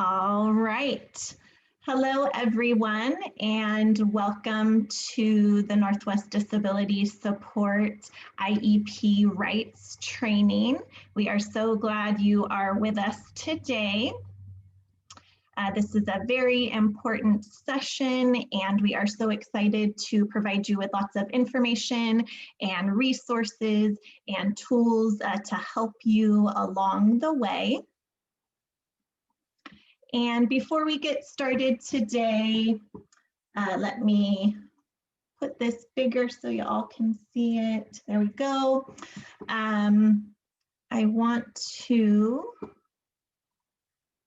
All right. Hello, everyone, and welcome to the Northwest Disability Support IEP Rights Training. We are so glad you are with us today. This is a very important session, and we are so excited to provide you with lots of information and resources and tools to help you along the way. And before we get started today, let me put this bigger so you all can see it. There we go. I want to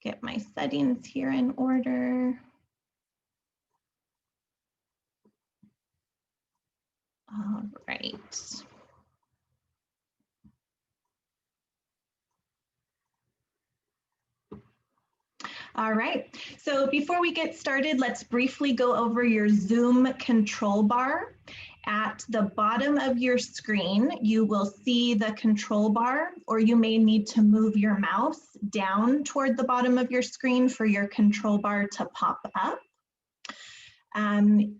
get my settings here in order. All right. All right, so before we get started, let's briefly go over your Zoom control bar. At the bottom of your screen, you will see the control bar, or you may need to move your mouse down toward the bottom of your screen for your control bar to pop up.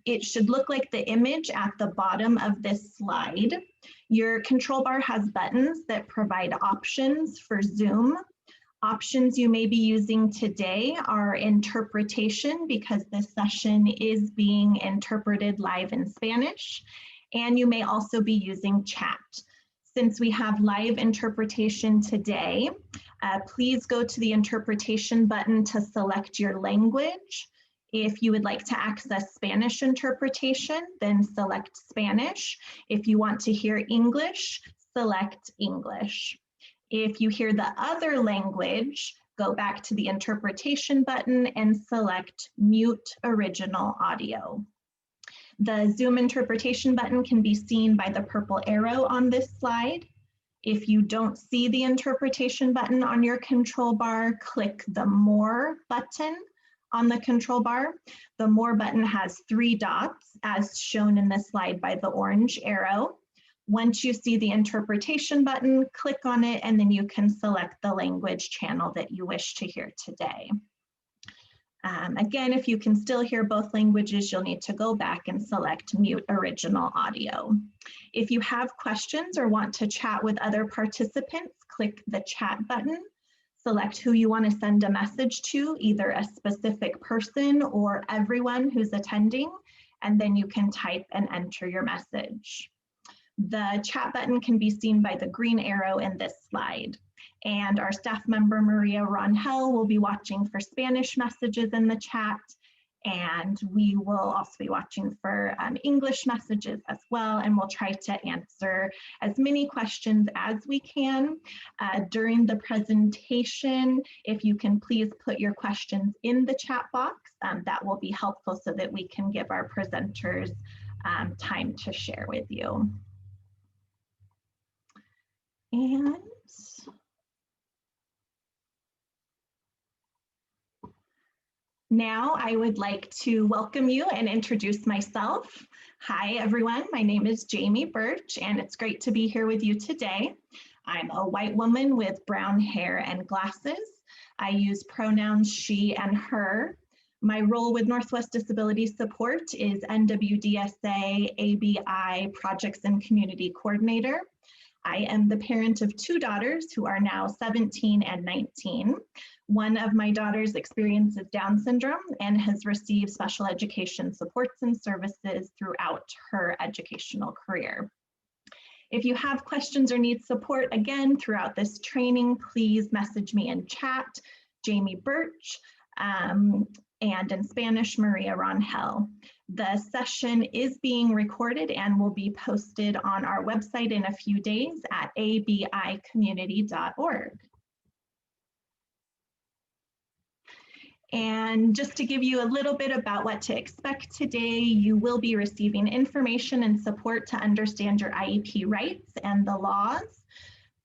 It should look like the image at the bottom of this slide. Your control bar has buttons that provide options for Zoom. Options you may be using today are interpretation, because this session is being interpreted live in Spanish, and you may also be using chat. Since we have live interpretation today, please go to the interpretation button to select your language. If you would like to access Spanish interpretation, then select Spanish. If you want to hear English, select English. If you hear the other language, go back to the interpretation button and select Mute Original Audio. The Zoom interpretation button can be seen by the purple arrow on this slide. If you don't see the interpretation button on your control bar, click the More button on the control bar. The More button has 3 dots, as shown in this slide by the orange arrow. Once you see the interpretation button, click on it, and then you can select the language channel that you wish to hear today. Again, if you can still hear both languages, you'll need to go back and select Mute Original Audio. If you have questions or want to chat with other participants, click the chat button. Select who you want to send a message to, either a specific person or everyone who's attending, and then you can type and enter your message. The chat button can be seen by the green arrow in this slide. And our staff member, Maria Rangel, will be watching for Spanish messages in the chat. And we will also be watching for English messages as well. And we'll try to answer as many questions as we can during the presentation. If you can please put your questions in the chat box, that will be helpful so that we can give our presenters time to share with you. And now I would like to welcome you and introduce myself. Hi, everyone. My name is Jamie Birch, and it's great to be here with you today. I'm a white woman with brown hair and glasses. I use pronouns she and her. My role with Northwest Disability Support is NWDSA ABI Projects and Community Coordinator. I am the parent of 2 daughters who are now 17 and 19. One of my daughters experiences Down syndrome and has received special education supports and services throughout her educational career. If you have questions or need support again throughout this training, please message me in chat, Jamie Birch, and in Spanish, Maria Rangel. The session is being recorded and will be posted on our website in a few days at abicommunity.org. And just to give you a little bit about what to expect today, you will be receiving information and support to understand your IEP rights and the laws.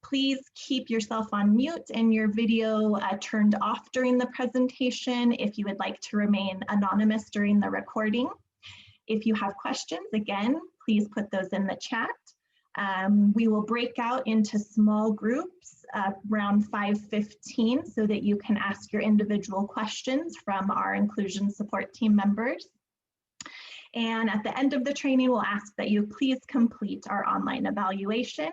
Please keep yourself on mute and your video turned off during the presentation if you would like to remain anonymous during the recording. If you have questions, again, please put those in the chat. We will break out into small groups around 5:15 so that you can ask your individual questions from our inclusion support team members. And at the end of the training, we'll ask that you please complete our online evaluation.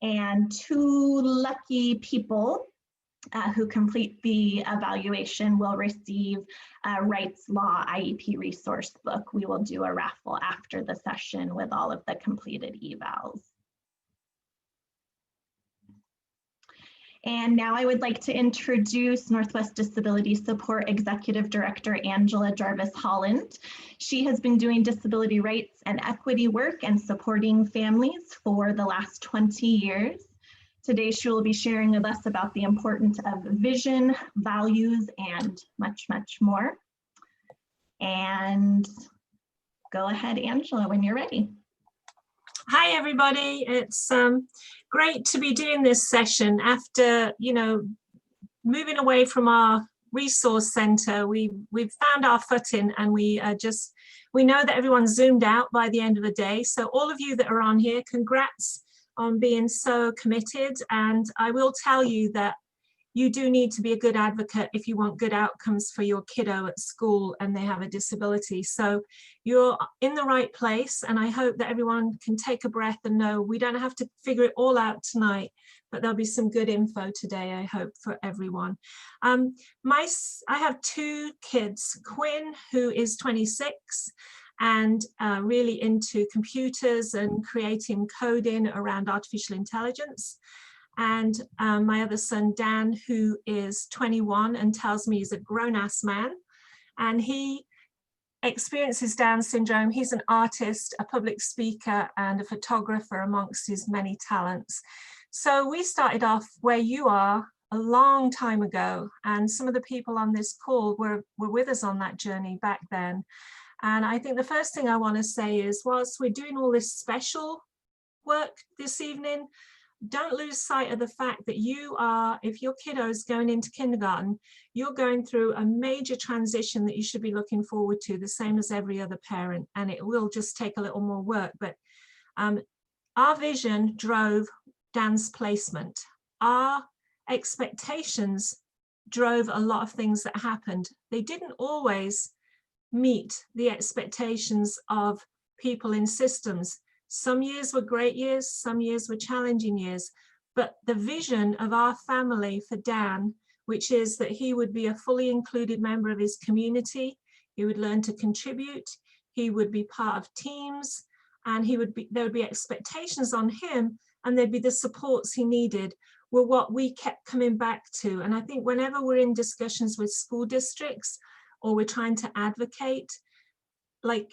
And 2 lucky people who complete the evaluation will receive a Wright's Law IEP resource book. We will do a raffle after the session with all of the completed evals. And now I would like to introduce Northwest Disability Support Executive Director Angela Jarvis Holland. She has been doing disability rights and equity work and supporting families for the last 20 years. Today, she will be sharing with us about the importance of vision, values, and much, much more. And go ahead, Angela, when you're ready. Hi, everybody. It's great to be doing this session after, moving away from our resource center. We've found our footing, and we know that everyone's zoomed out by the end of the day. So all of you that are on here, congrats on being so committed. And I will tell you that you do need to be a good advocate if you want good outcomes for your kiddo at school and they have a disability. So you're in the right place, and I hope that everyone can take a breath and know we don't have to figure it all out tonight, but there'll be some good info today, I hope, for everyone. I have 2 kids, Quinn, who is 26, and really into computers and creating coding around artificial intelligence. And my other son, Dan, who is 21 and tells me he's a grown-ass man, and he experiences Down syndrome. He's an artist, a public speaker, and a photographer amongst his many talents. So we started off where you are a long time ago, and some of the people on this call were with us on that journey back then. And I think the first thing I want to say is, whilst we're doing all this special work this evening, don't lose sight of the fact that you are, if your kiddo is going into kindergarten, you're going through a major transition that you should be looking forward to, the same as every other parent, and it will just take a little more work. But our vision drove Dan's placement. Our expectations drove a lot of things that happened. They didn't always meet the expectations of people in systems. Some years were great years, some years were challenging years, but the vision of our family for Dan, which is that he would be a fully included member of his community, he would learn to contribute, he would be part of teams, and there would be expectations on him, and there'd be the supports he needed, were what we kept coming back to. And I think whenever we're in discussions with school districts or we're trying to advocate, like,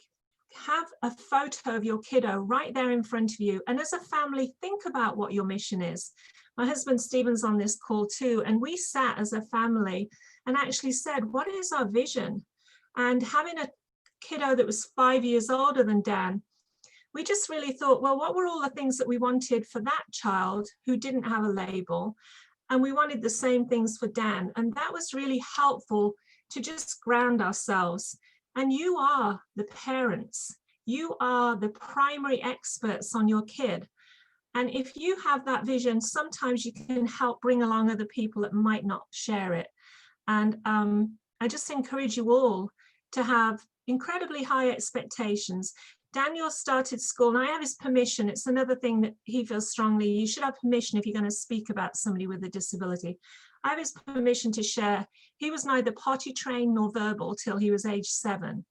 have a photo of your kiddo right there in front of you. And as a family, think about what your mission is. My husband Stephen's on this call too, and we sat as a family and actually said, what is our vision? And having a kiddo that was 5 years older than Dan, we just really thought, well, what were all the things that we wanted for that child who didn't have a label? And we wanted the same things for Dan. And that was really helpful to just ground ourselves. And you are the parents. You are the primary experts on your kid. And if you have that vision, sometimes you can help bring along other people that might not share it. And I just encourage you all to have incredibly high expectations. Daniel started school, and I have his permission. It's another thing that he feels strongly. You should have permission if you're going to speak about somebody with a disability. I have his permission to share. He was neither potty trained nor verbal till he was age 7.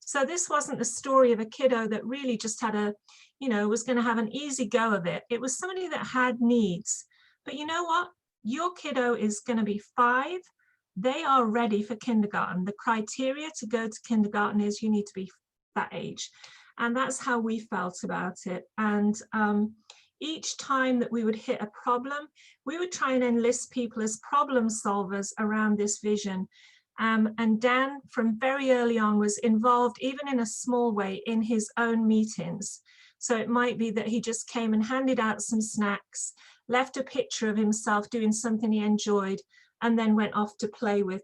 So this wasn't the story of a kiddo that really just had was going to have an easy go of it. It was somebody that had needs. But you know what? Your kiddo is going to be 5. They are ready for kindergarten. The criteria to go to kindergarten is you need to be that age. And that's how we felt about it. And each time that we would hit a problem, we would try and enlist people as problem solvers around this vision. And Dan, from very early on, was involved, even in a small way, in his own meetings. So it might be that he just came and handed out some snacks, left a picture of himself doing something he enjoyed, and then went off to play with,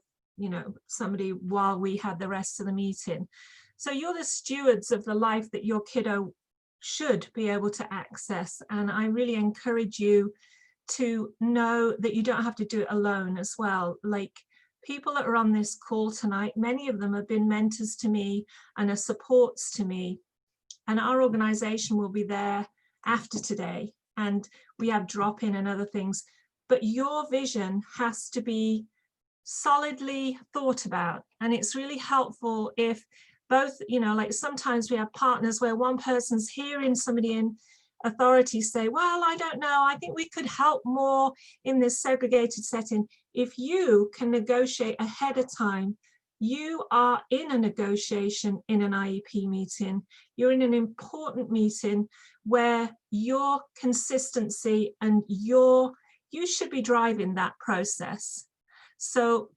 somebody while we had the rest of the meeting. So you're the stewards of the life that your kiddo should be able to access. And I really encourage you to know that you don't have to do it alone as well. Like, people that are on this call tonight, many of them have been mentors to me and are supports to me. And our organization will be there after today. And we have drop-in and other things. But your vision has to be solidly thought about. And it's really helpful if both, you know, like sometimes we have partners where one person's hearing somebody in authority say, well, I don't know, I think we could help more in this segregated setting. If you can negotiate ahead of time, you are in a negotiation in an IEP meeting. You're in an important meeting where your consistency and you should be driving that process. So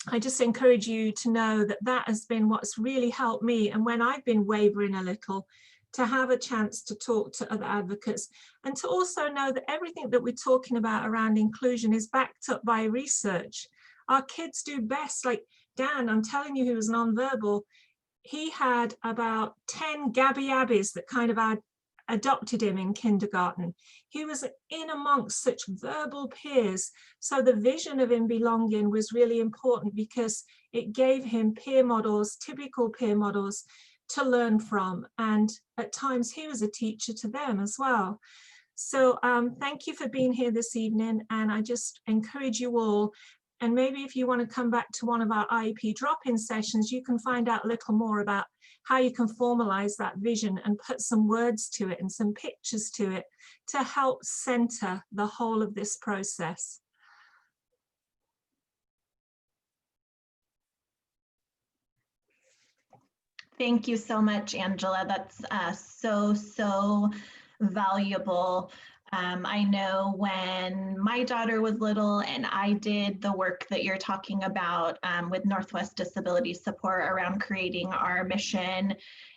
I just encourage you to know that that has been what's really helped me. And when I've been wavering a little, to have a chance to talk to other advocates, and to also know that everything that we're talking about around inclusion is backed up by research. Our kids do best. Like Dan, I'm telling you, who was nonverbal, he had about 10 Gabby Abbies that kind of adopted him in kindergarten. He was in amongst such verbal peers. So the vision of him belonging was really important because it gave him peer models, typical peer models to learn from. And at times he was a teacher to them as well. So thank you for being here this evening. And I just encourage you all, and maybe if you want to come back to one of our IEP drop-in sessions, you can find out a little more about how you can formalize that vision and put some words to it and some pictures to it to help center the whole of this process. Thank you so much, Angela. That's so valuable. I know when my daughter was little and I did the work that you're talking about with Northwest Disability Support around creating our mission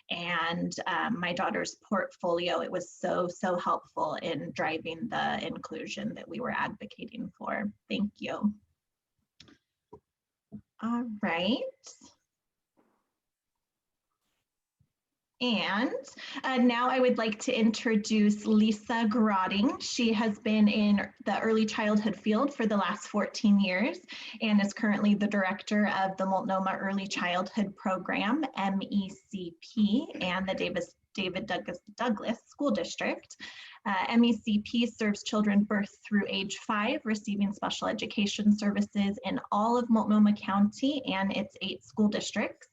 and my daughter's portfolio, it was so helpful in driving the inclusion that we were advocating for. Thank you. All right. And now I would like to introduce Lisa Grotting. She has been in the early childhood field for the last 14 years and is currently the director of the Multnomah Early Childhood Program, MECP, and the David Douglas School District. MECP serves children birth through age 5 receiving special education services in all of Multnomah County and its 8 school districts.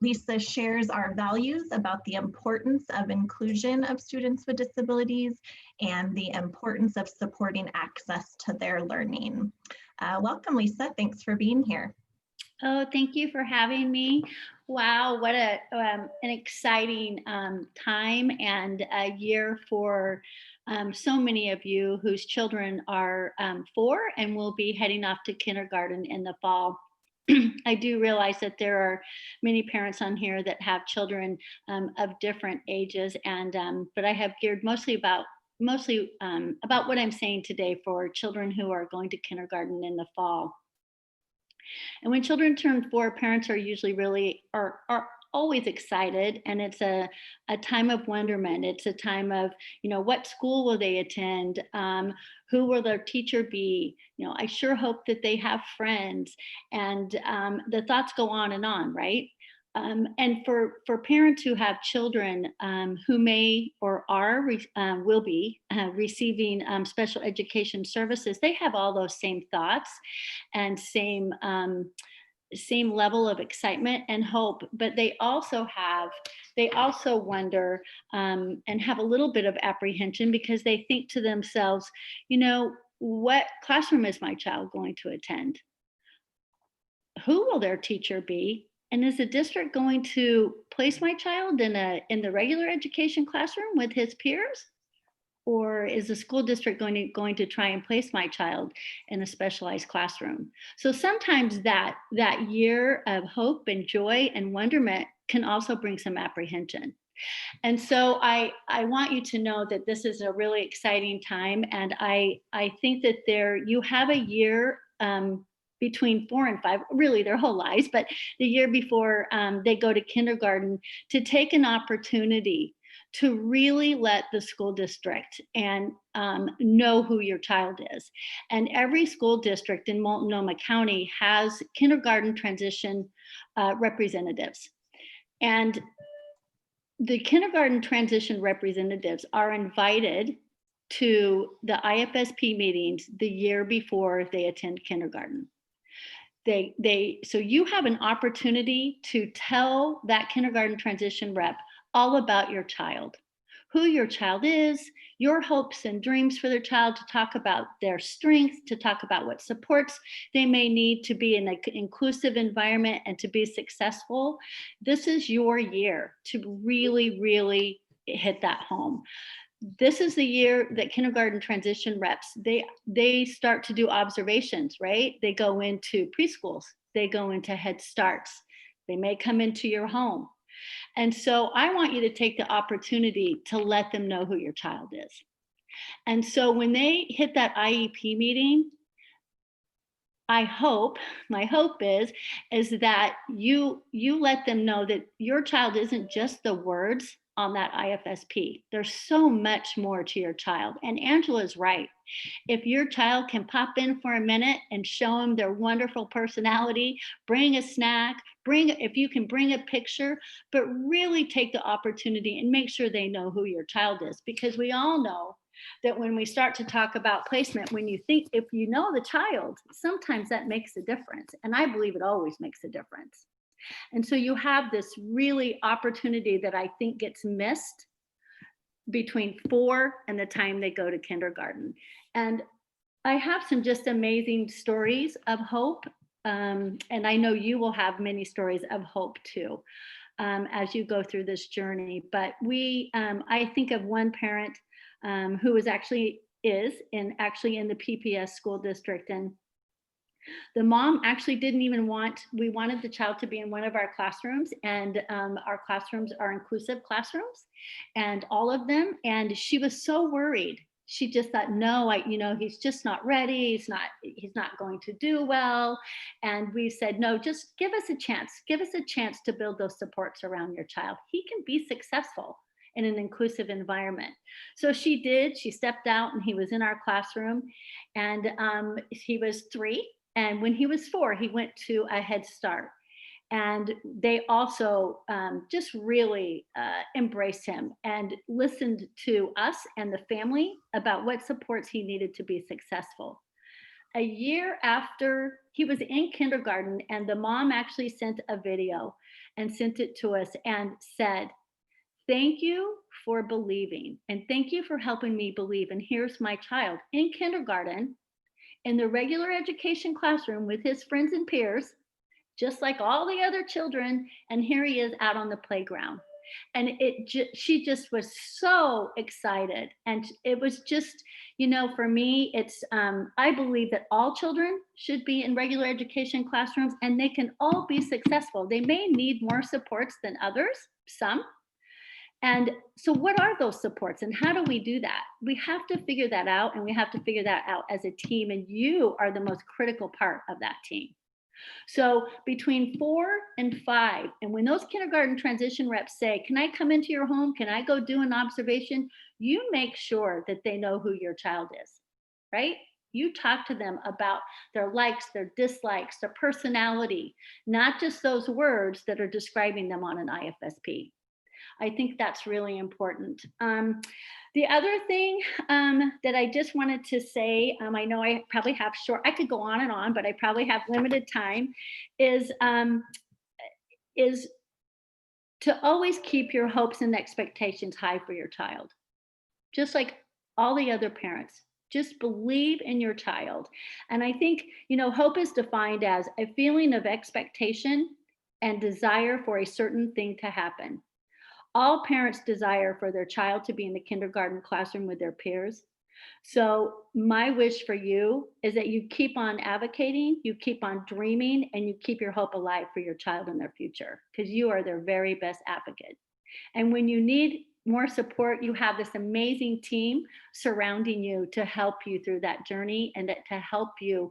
Lisa shares our values about the importance of inclusion of students with disabilities and the importance of supporting access to their learning. Welcome, Lisa. Thanks for being here. Oh, thank you for having me. Wow, what an exciting time and a year for so many of you whose children are 4 and will be heading off to kindergarten in the fall. I do realize that there are many parents on here that have children of different ages, and but I have geared mostly about what I'm saying today for children who are going to kindergarten in the fall. And when children turn 4, parents are usually really are always excited, and it's a time of wonderment. It's a time of, you know, what school will they attend? Who will their teacher be? You know, I sure hope that they have friends, and the thoughts go on, right? And for parents who have children who may or will be receiving special education services, they have all those same thoughts and same level of excitement and hope, but they also wonder and have a little bit of apprehension because they think to themselves, you know, what classroom is my child going to attend? Who will their teacher be? And is the district going to place my child in the regular education classroom with his peers? Or is the school district going to try and place my child in a specialized classroom? So sometimes that year of hope and joy and wonderment can also bring some apprehension. And so I want you to know that this is a really exciting time. And I think that you have a year between 4 and 5, really their whole lives, but the year before they go to kindergarten, to take an opportunity to really let the school district and know who your child is. And every school district in Multnomah County has kindergarten transition representatives. And the kindergarten transition representatives are invited to the IFSP meetings the year before they attend kindergarten. So you have an opportunity to tell that kindergarten transition rep all about your child, who your child is, your hopes and dreams for their child, to talk about their strengths, to talk about what supports they may need to be in an inclusive environment and to be successful. This is your year to really, really hit that home. This is the year that kindergarten transition reps, they start to do observations, right? They go into preschools, they go into Head Starts, they may come into your home. And so I want you to take the opportunity to let them know who your child is. And so when they hit that IEP meeting, my hope is that you let them know that your child isn't just the words on that IFSP. There's so much more to your child. And Angela's right. If your child can pop in for a minute and show them their wonderful personality, bring a snack, if you can bring a picture, but really take the opportunity and make sure they know who your child is. Because we all know that when we start to talk about placement, if you know the child, sometimes that makes a difference. And I believe it always makes a difference. And so you have this really opportunity that I think gets missed between 4 and the time they go to kindergarten. And I have some just amazing stories of hope. And I know you will have many stories of hope too, as you go through this journey. But I think of one parent who is actually in the PPS school district. And the mom actually didn't even we wanted the child to be in one of our classrooms, and our classrooms are inclusive classrooms, and all of them. And she was so worried. She just thought, no, he's just not ready. He's not going to do well. And we said, no, just give us a chance. Give us a chance to build those supports around your child. He can be successful in an inclusive environment. So she did. She stepped out, and he was in our classroom, and he was 3. And when he was 4, he went to a Head Start. And they also just really embraced him and listened to us and the family about what supports he needed to be successful. A year after he was in kindergarten, and the mom actually sent a video and sent it to us and said, "Thank you for believing, and thank you for helping me believe. And here's my child in kindergarten, in the regular education classroom with his friends and peers, just like all the other children. And here he is out on the playground." And she just was so excited. And it was just, for me, it's, I believe that all children should be in regular education classrooms, and they can all be successful. They may need more supports than others, some. And so what are those supports, and how do we do that? We have to figure that out, and we have to figure that out as a team, and you are the most critical part of that team. So between 4 and 5, and when those kindergarten transition reps say, "Can I come into your home? Can I go do an observation?" You make sure that they know who your child is, right? You talk to them about their likes, their dislikes, their personality, not just those words that are describing them on an IFSP. I think that's really important. The other thing that I just wanted to say, I know I probably have I could go on and on, but I probably have limited time, is to always keep your hopes and expectations high for your child. Just like all the other parents, just believe in your child. And I think, hope is defined as a feeling of expectation and desire for a certain thing to happen. All parents desire for their child to be in the kindergarten classroom with their peers. So my wish for you is that you keep on advocating, you keep on dreaming, and you keep your hope alive for your child and their future, because you are their very best advocate. And when you need more support, you have this amazing team surrounding you to help you through that journey, and to help you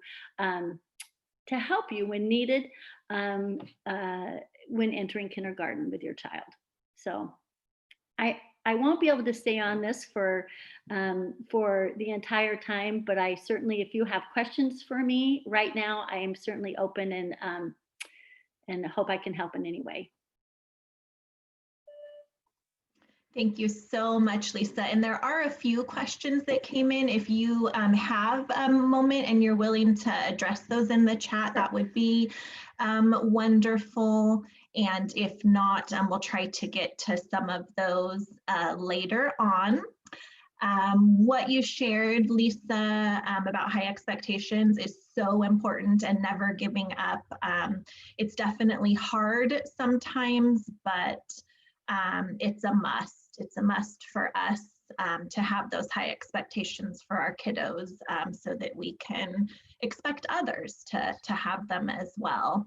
when needed, when entering kindergarten with your child. So I won't be able to stay on this for the entire time, but I certainly, if you have questions for me right now, I am certainly open and hope I can help in any way. Thank you so much, Lisa. And there are a few questions that came in. If you have a moment and you're willing to address those in the chat, that would be wonderful. And if not, we'll try to get to some of those later on. What you shared, Lisa, about high expectations is so important, and never giving up. It's definitely hard sometimes, but it's a must. It's a must for us to have those high expectations for our kiddos, so that we can expect others to have them as well.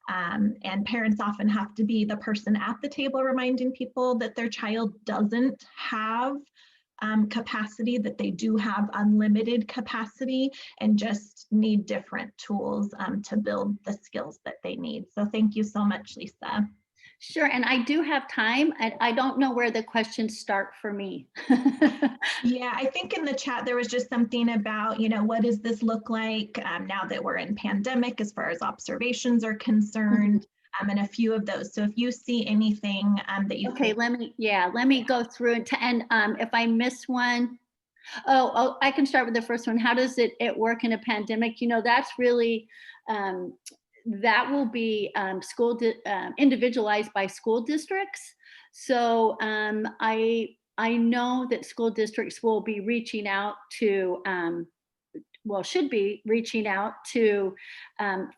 And parents often have to be the person at the table reminding people that their child doesn't have capacity, that they do have unlimited capacity and just need different tools to build the skills that they need. So thank you so much, Lisa. Sure, and I do have time. I don't know where the questions start for me. Yeah, I think in the chat there was just something about, what does this look like now that we're in pandemic as far as observations are concerned, and a few of those. So if you see anything that you Okay, think, let me go through and if I miss one, I can start with the first one. How does it work in a pandemic? That's really that will be individualized by school districts. So I know that school districts will be reaching out to, should be reaching out to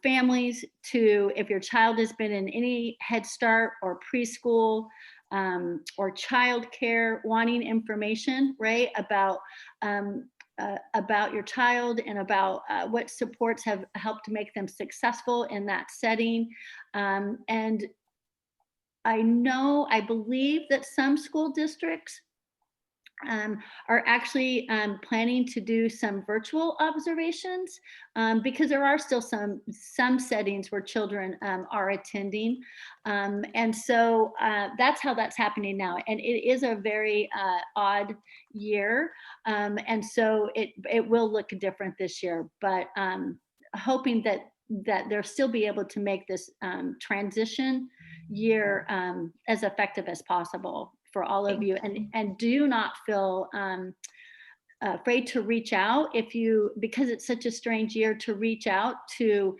families, to if your child has been in any Head Start or preschool or childcare, wanting information, right, about your child and about what supports have helped to make them successful in that setting. And I believe that some school districts are actually planning to do some virtual observations because there are still some settings where children are attending. And so that's how that's happening now. And it is a very odd year. And so it will look different this year, but hoping that they'll still be able to make this transition year as effective as possible for all of you. And do not feel afraid to reach out because it's such a strange year, to reach out to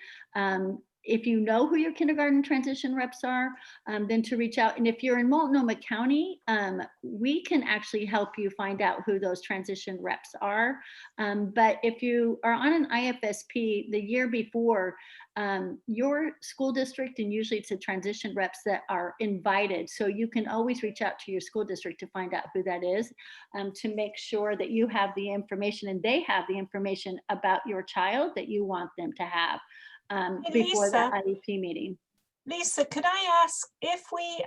if you know who your kindergarten transition reps are, then to reach out. And if you're in Multnomah County, we can actually help you find out who those transition reps are. But if you are on an IFSP the year before, your school district, and usually it's the transition reps that are invited. So you can always reach out to your school district to find out who that is, to make sure that you have the information and they have the information about your child that you want them to have. Before Lisa, the IEP meeting. Lisa, could I ask if we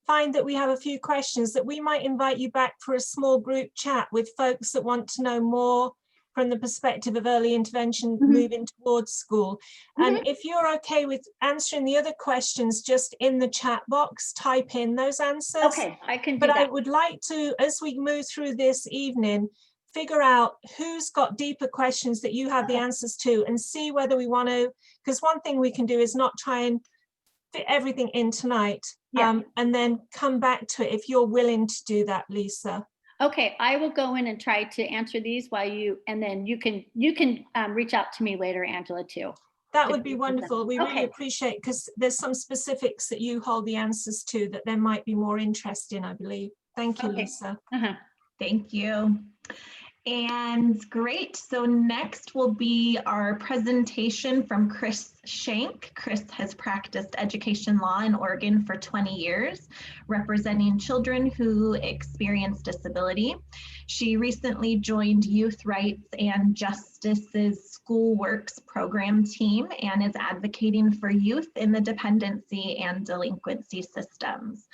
find that we have a few questions, that we might invite you back for a small group chat with folks that want to know more from the perspective of early intervention moving towards school. And if you're okay with answering the other questions just in the chat box, type in those answers. Okay, I can do that. But I would like to, as we move through this evening, figure out who's got deeper questions that you have the answers to, and see whether we want to, because one thing we can do is not try and fit everything in tonight, and then come back to it if you're willing to do that, Lisa. Okay, I will go in and try to answer these while and then you can reach out to me later, Angela, too. That would be wonderful. We really appreciate, because there's some specifics that you hold the answers to that there might be more interest in, I believe. Thank you, Lisa. Thank you. And great, so next will be our presentation from Chris Shank. Chris has practiced education law in Oregon for 20 years, representing children who experience disability. She recently joined Youth Rights and Justice's School Works program team and is advocating for youth in the dependency and delinquency systems.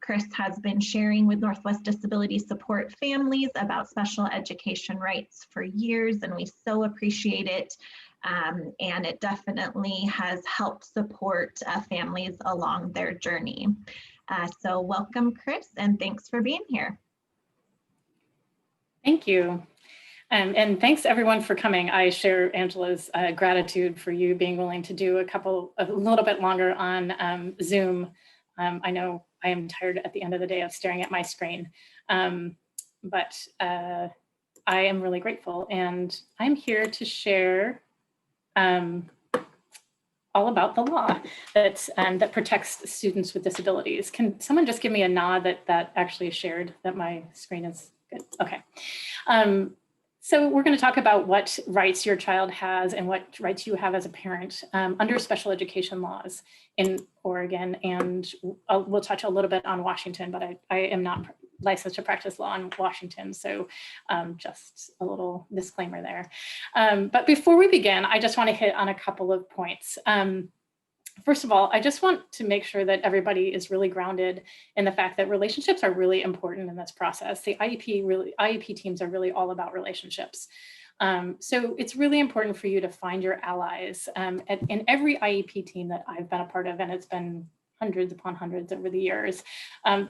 Chris has been sharing with Northwest Disability Support families about special education rights for years, and we so appreciate it. And it definitely has helped support families along their journey. So welcome, Chris, and thanks for being here. Thank you. And thanks everyone for coming. I share Angela's gratitude for you being willing to do a little bit longer on Zoom. I know I am tired at the end of the day of staring at my screen, but I am really grateful, and I'm here to share all about the law that protects students with disabilities. Can someone just give me a nod that actually is shared, that my screen is good? Okay. So we're going to talk about what rights your child has and what rights you have as a parent under special education laws in Oregon, and we'll touch a little bit on Washington, but I am not licensed to practice law in Washington, so just a little disclaimer there. But before we begin, I just want to hit on a couple of points. First of all, I just want to make sure that everybody is really grounded in the fact that relationships are really important in this process. The IEP teams are really all about relationships. So it's really important for you to find your allies. In every IEP team that I've been a part of, and it's been hundreds upon hundreds over the years,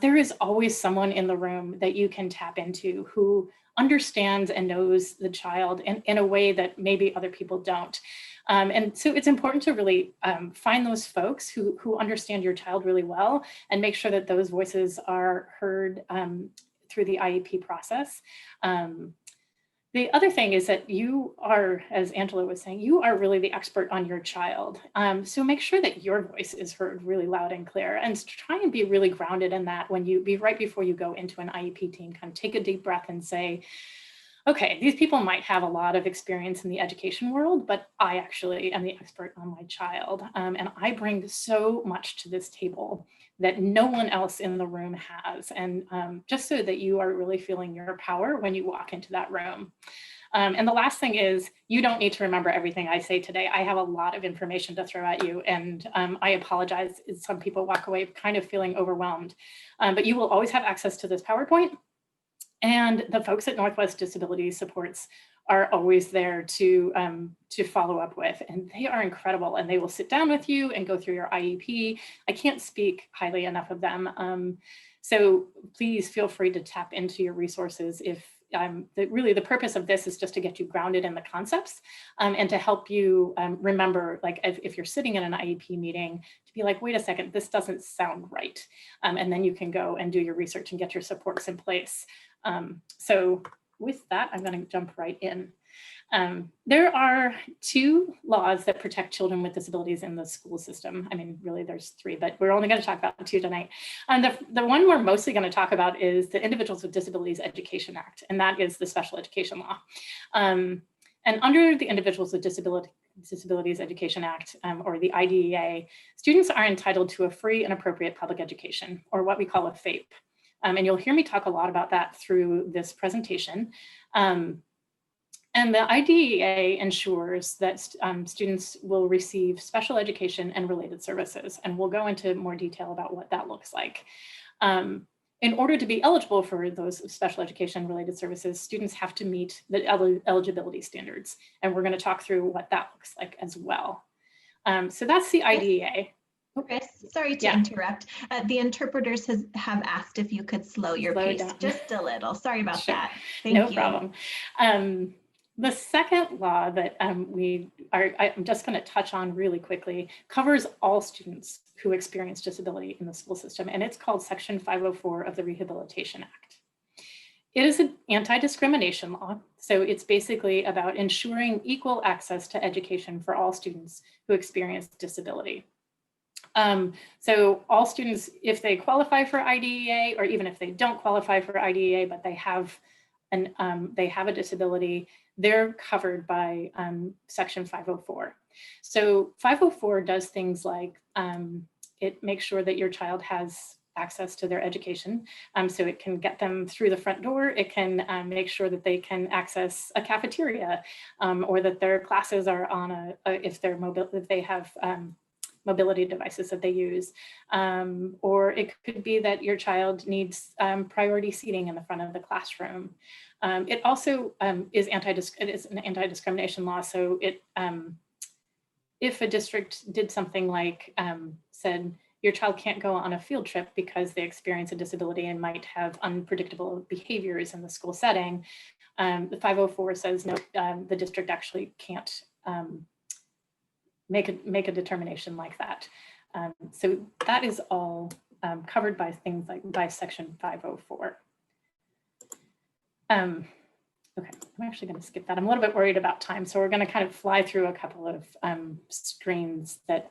there is always someone in the room that you can tap into who understands and knows the child in a way that maybe other people don't. And so it's important to really find those folks who understand your child really well and make sure that those voices are heard through the IEP process. The other thing is that you are, as Angela was saying, you are really the expert on your child. So make sure that your voice is heard really loud and clear, and try and be really grounded in that when you right before you go into an IEP team. Kind of take a deep breath and say, okay, these people might have a lot of experience in the education world, but I actually am the expert on my child. And I bring so much to this table that no one else in the room has. And just so that you are really feeling your power when you walk into that room. And the last thing is, you don't need to remember everything I say today. I have a lot of information to throw at you, and I apologize if some people walk away kind of feeling overwhelmed, but you will always have access to this PowerPoint. And the folks at Northwest Disability Supports are always there to follow up with, and they are incredible, and they will sit down with you and go through your IEP. I can't speak highly enough of them. So please feel free to tap into your resources. If really the purpose of this is just to get you grounded in the concepts and to help you remember, like if you're sitting in an IEP meeting, to be like, wait a second, this doesn't sound right. And then you can go and do your research and get your supports in place. So with that, I'm going to jump right in. There are 2 laws that protect children with disabilities in the school system. I mean, really there's 3, but we're only going to talk about 2 tonight. And the one we're mostly going to talk about is the Individuals with Disabilities Education Act, and that is the special education law. And under the Individuals with Disabilities Education Act, or the IDEA, students are entitled to a free and appropriate public education, or what we call a FAPE. And you'll hear me talk a lot about that through this presentation. And the IDEA ensures that students will receive special education and related services. And we'll go into more detail about what that looks like. In order to be eligible for those special education related services, students have to meet the eligibility standards. And we're going to talk through what that looks like as well. So that's the IDEA. Chris, sorry to interrupt. The interpreters have asked if you could slow your pace down just a little. Sorry about that. Thank you. No problem. The second law that I'm just going to touch on really quickly covers all students who experience disability in the school system, and it's called Section 504 of the Rehabilitation Act. It is an anti-discrimination law, so it's basically about ensuring equal access to education for all students who experience disability. So all students, if they qualify for IDEA, or even if they don't qualify for IDEA, but they have a disability, they're covered by Section 504. So 504 does things like it makes sure that your child has access to their education. So it can get them through the front door. It can make sure that they can access a cafeteria, or that their classes are on if they have mobility devices that they use, or it could be that your child needs priority seating in the front of the classroom. It also is an anti-discrimination law. So if a district did something like said your child can't go on a field trip because they experience a disability and might have unpredictable behaviors in the school setting, The 504 says no, the district actually can't make a determination like that. So that is all covered by things like by section 504. Okay, I'm actually going to skip that. I'm a little bit worried about time, so we're going to kind of fly through a couple of screens that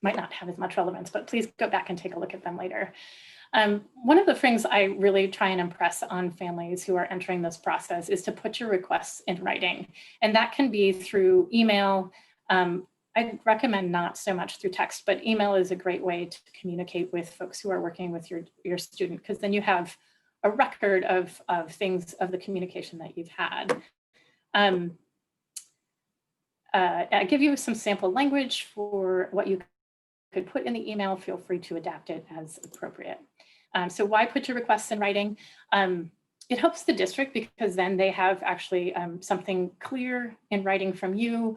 might not have as much relevance, but please go back and take a look at them later. One of the things I really try and impress on families who are entering this process is to put your requests in writing, and that can be through email. I recommend not so much through text, but email is a great way to communicate with folks who are working with your student, because then you have a record of things, of the communication that you've had. I give you some sample language for what you could put in the email. Feel free to adapt it as appropriate. So why put your requests in writing? It helps the district because then they have actually something clear in writing from you.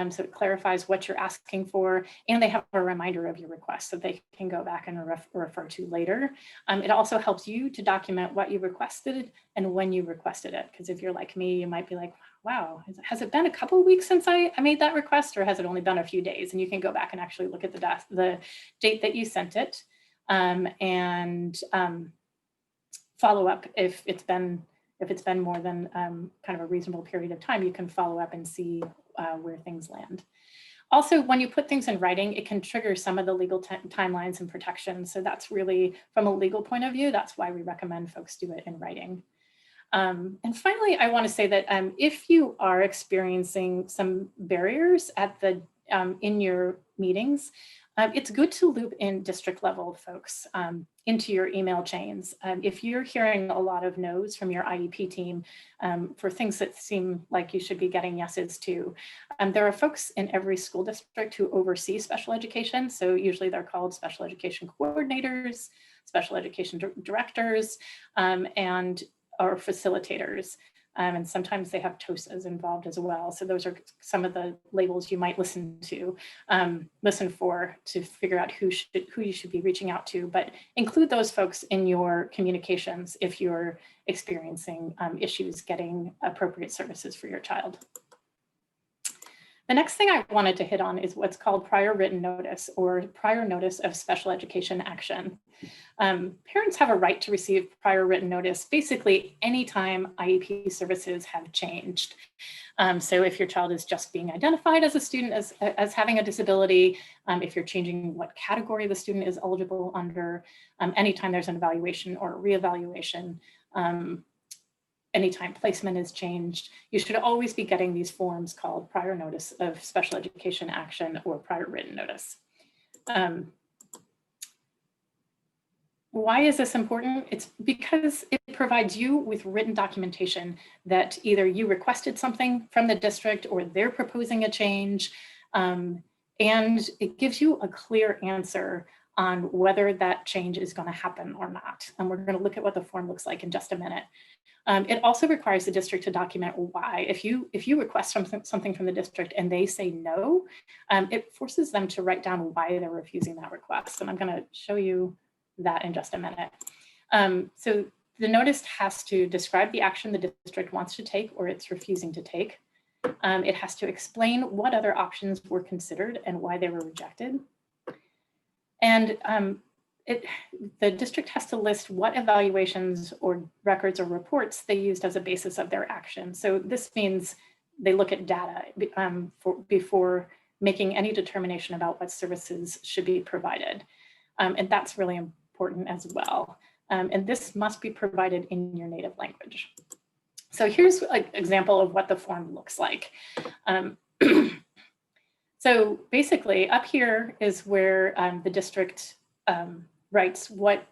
So it clarifies what you're asking for, and they have a reminder of your request that they can go back and refer to later. It also helps you to document what you requested and when you requested it. Because if you're like me, you might be like, wow, has it been a couple of weeks since I made that request, or has it only been a few days? And you can go back and actually look at the date that you sent it and follow up if it's been more than kind of a reasonable period of time. You can follow up and see where things land. Also, when you put things in writing, it can trigger some of the legal timelines and protections. So that's really, from a legal point of view, that's why we recommend folks do it in writing. And finally, I want to say that if you are experiencing some barriers at in your meetings, it's good to loop in district level folks into your email chains. If you're hearing a lot of no's from your IEP team for things that seem like you should be getting yeses to, there are folks in every school district who oversee special education. So usually they're called special education coordinators, special education directors, or facilitators. And sometimes they have TOSAs involved as well. So those are some of the labels you might listen for to figure out who you should be reaching out to. But include those folks in your communications if you're experiencing issues getting appropriate services for your child. The next thing I wanted to hit on is what's called prior written notice, or prior notice of special education action. Parents have a right to receive prior written notice basically anytime IEP services have changed. So if your child is just being identified as a student as having a disability, if you're changing what category the student is eligible under, anytime there's an evaluation or a reevaluation, anytime placement is changed, you should always be getting these forms called prior notice of special education action or prior written notice. Why is this important? It's because it provides you with written documentation that either you requested something from the district or they're proposing a change, and it gives you a clear answer on whether that change is going to happen or not. And we're going to look at what the form looks like in just a minute. It also requires the district to document why. If you request something from the district and they say no, it forces them to write down why they're refusing that request. And I'm going to show you that in just a minute. So the notice has to describe the action the district wants to take or it's refusing to take. It has to explain what other options were considered and why they were rejected. And the district has to list what evaluations or records or reports they used as a basis of their action. So this means they look at data before making any determination about what services should be provided. And that's really important as well. And this must be provided in your native language. So here's an example of what the form looks like. So basically up here is where the district writes what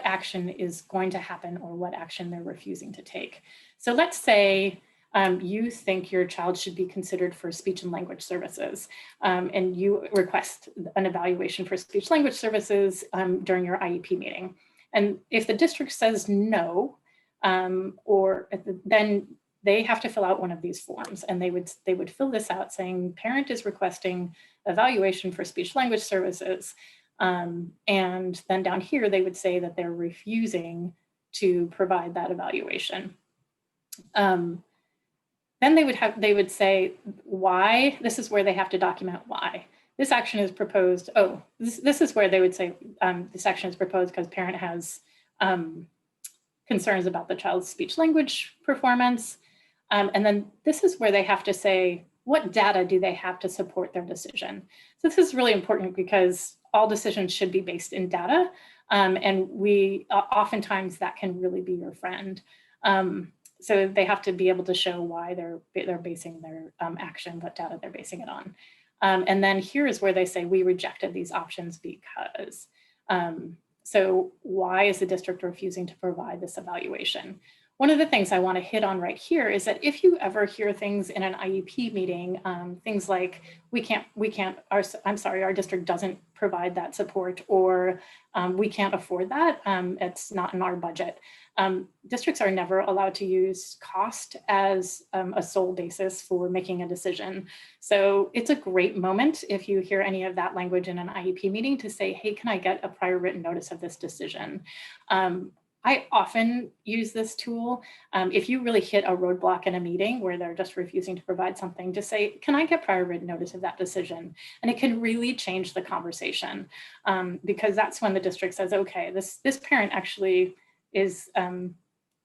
action is going to happen or what action they're refusing to take. So let's say you think your child should be considered for speech and language services, and you request an evaluation for speech language services during your IEP meeting. And if the district says no, then they have to fill out one of these forms, and they would fill this out saying parent is requesting evaluation for speech language services. And then down here, they would say that they're refusing to provide that evaluation. Then they would say why. This is where they have to document why. This action is proposed. Oh, this is where they would say this action is proposed because parent has concerns about the child's speech language performance. And then this is where they have to say, what data do they have to support their decision? So this is really important because all decisions should be based in data. And we oftentimes that can really be your friend. So they have to be able to show why they're basing their action, what data they're basing it on. And then here is where they say, we rejected these options because. So why is the district refusing to provide this evaluation? One of the things I want to hit on right here is that if you ever hear things in an IEP meeting, things like our district doesn't provide that support, or we can't afford that, it's not in our budget. Districts are never allowed to use cost as a sole basis for making a decision. So it's a great moment if you hear any of that language in an IEP meeting to say, hey, can I get a prior written notice of this decision? I often use this tool. If you really hit a roadblock in a meeting where they're just refusing to provide something, just say, can I get prior written notice of that decision? And it can really change the conversation because that's when the district says, okay, this parent actually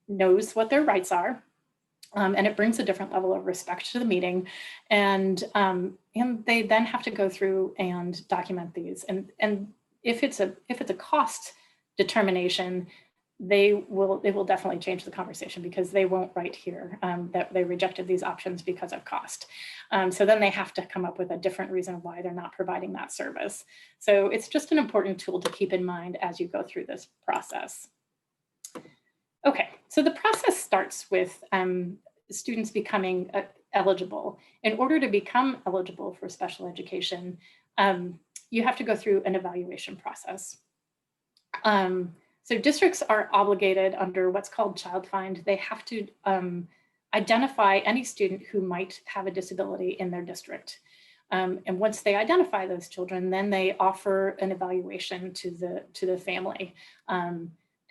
knows what their rights are. And it brings a different level of respect to the meeting. And they then have to go through and document these. And if it's a cost determination, they will definitely change the conversation because they won't write here that they rejected these options because of cost. So then they have to come up with a different reason why they're not providing that service. So it's just an important tool to keep in mind as you go through this process. Okay, so the process starts with students becoming eligible. In order to become eligible for special education, you have to go through an evaluation process. So districts are obligated under what's called Child Find. They have to identify any student who might have a disability in their district. And once they identify those children, then they offer an evaluation to the family.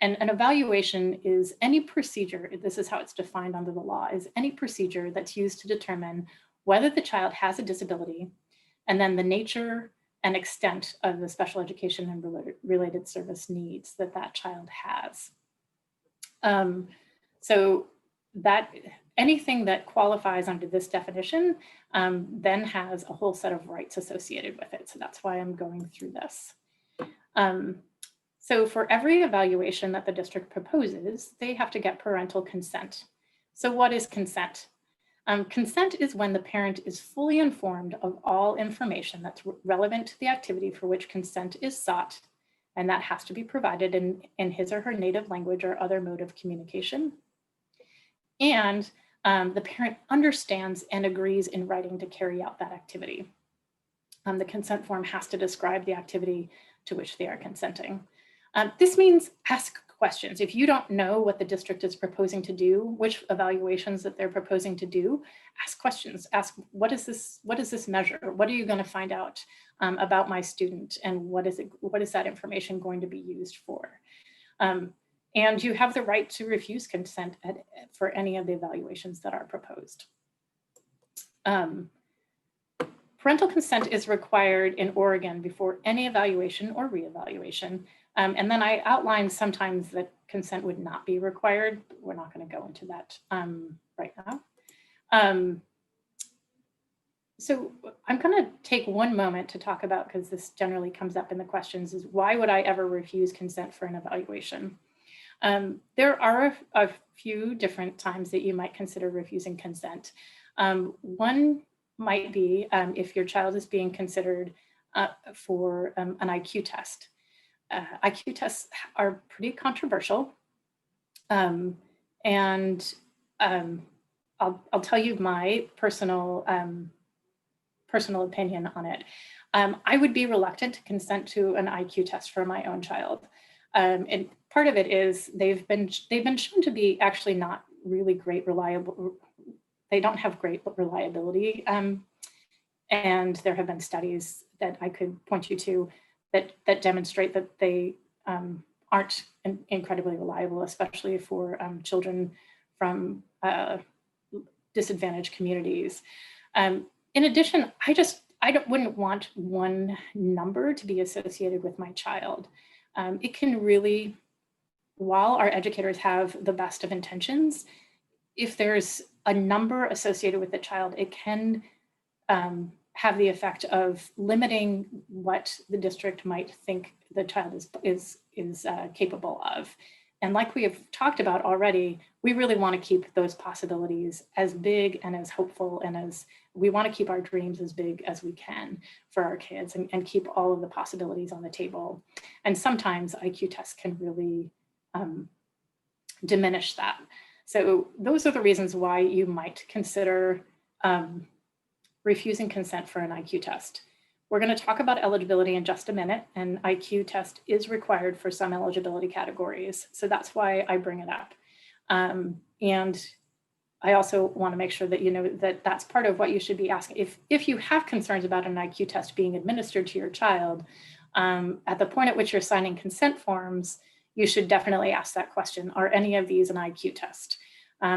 And an evaluation is any procedure, this is how it's defined under the law, is any procedure that's used to determine whether the child has a disability and then the nature and extent of the special education and related service needs that child has. So that anything that qualifies under this definition then has a whole set of rights associated with it. So that's why I'm going through this. So for every evaluation that the district proposes, they have to get parental consent. So what is consent? Consent is when the parent is fully informed of all information that's relevant to the activity for which consent is sought, and that has to be provided in his or her native language or other mode of communication. And the parent understands and agrees in writing to carry out that activity. The consent form has to describe the activity to which they are consenting. This means ask questions. If you don't know what the district is proposing to do, which evaluations that they're proposing to do, ask questions. Ask, what does this measure? What are you going to find out about my student? And what is that information going to be used for? And you have the right to refuse consent for any of the evaluations that are proposed. Parental consent is required in Oregon before any evaluation or reevaluation. And then I outlined sometimes that consent would not be required. We're not going to go into that right now. So I'm going to take one moment to talk about, because this generally comes up in the questions, is why would I ever refuse consent for an evaluation? There are a few different times that you might consider refusing consent. One might be if your child is being considered for an IQ test. IQ tests are pretty controversial, and I'll tell you my personal opinion on it. I would be reluctant to consent to an IQ test for my own child, and part of it is they've been shown to be actually not really great reliable. They don't have great reliability, and there have been studies that I could point you to that demonstrate that they aren't incredibly reliable, especially for children from disadvantaged communities. In addition, I wouldn't want one number to be associated with my child. It can really, while our educators have the best of intentions, if there's a number associated with the child, it can have the effect of limiting what the district might think the child is capable of. And like we have talked about already, we really want to keep those possibilities as big and as hopeful, and as we want to keep our dreams as big as we can for our kids, and keep all of the possibilities on the table. And sometimes IQ tests can really diminish that. So those are the reasons why you might consider refusing consent for an IQ test. We're going to talk about eligibility in just a minute, and IQ test is required for some eligibility categories. So that's why I bring it up. And I also want to make sure that you know that that's part of what you should be asking. If you have concerns about an IQ test being administered to your child, at the point at which you're signing consent forms, you should definitely ask that question. Are any of these an IQ test?